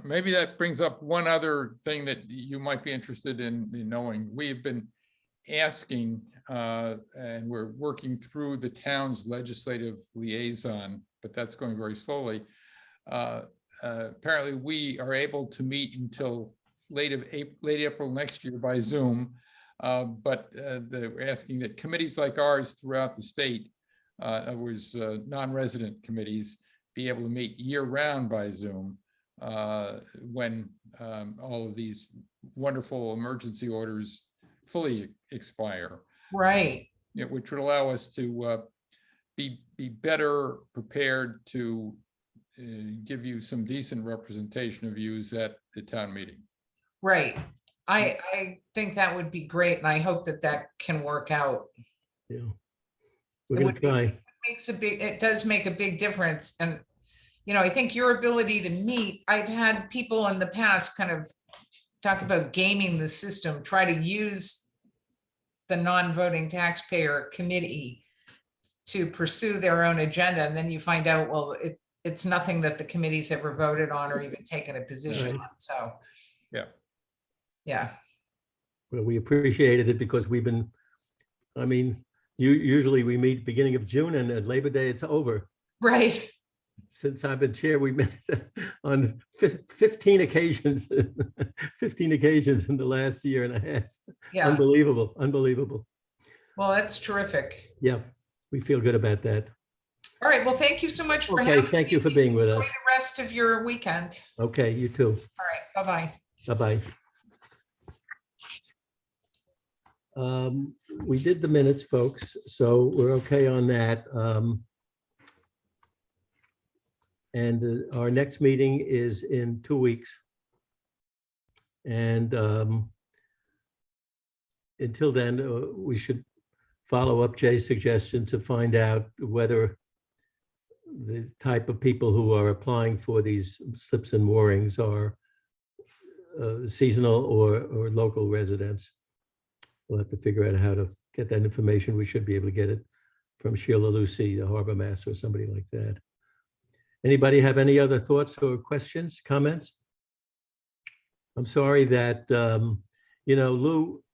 Maybe that brings up one other thing that you might be interested in knowing. We have been asking, and we're working through the town's legislative liaison, but that's going very slowly. Apparently, we are able to meet until late April next year by Zoom. But they're asking that committees like ours throughout the state, non-resident committees, be able to meet year-round by Zoom when all of these wonderful emergency orders fully expire. Right. Which would allow us to be better prepared to give you some decent representation of views at the town meeting. Right. I think that would be great. And I hope that that can work out. Yeah. We're gonna try. It does make a big difference. And, you know, I think your ability to meet, I've had people in the past kind of talk about gaming the system, try to use the non-voting taxpayer committee to pursue their own agenda. And then you find out, well, it's nothing that the committee's ever voted on or even taken a position Right. on. So, Yeah. yeah. Well, we appreciated it because we've been, I mean, usually we meet beginning of June and at Labor Day, it's over. Right. Since I've been chair, we met on 15 occasions, 15 occasions in the last year and a half. Yeah. Unbelievable, unbelievable. Well, that's terrific. Yeah, we feel good about that. All right. Well, thank you so much for Okay, having thank you me. for being with us. Enjoy the rest of your weekend. Okay, you too. All right. Bye-bye. Bye-bye. We did the minutes, folks, so we're okay on that. And our next meeting is in 2 weeks. And until then, we should follow up Jay's suggestion to find out whether the type of people who are applying for these slips and moorings are seasonal or local residents. We'll have to figure out how to get that information. We should be able to get it from Sheila Lucy, the harbor master, or somebody like that. Anybody have any other thoughts or questions, comments? I'm sorry that, you know,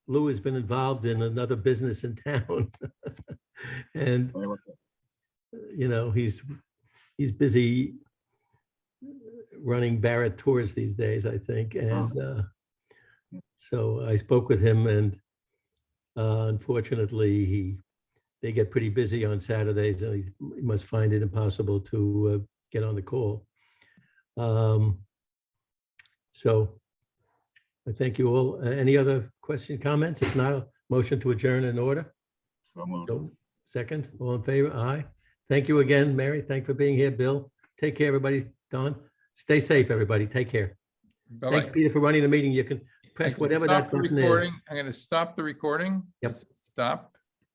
Lou has been involved in another business in town. And, you know, he's busy running Barrett tours these days, I think. And so I spoke with him, and unfortunately, they get pretty busy on Saturdays, and he must find it impossible to get on the call. So I thank you all. Any other question, comments? If not, motion to adjourn in order. Second, all in favor? Aye. Thank you again, Mary. Thanks for being here, Bill. Take care, everybody. Don, stay safe, everybody. Take care. Bye-bye. Thanks, Peter, for running the meeting. You can press I can whatever stop that the button is. recording. I'm going to stop the recording. Yep. Stop.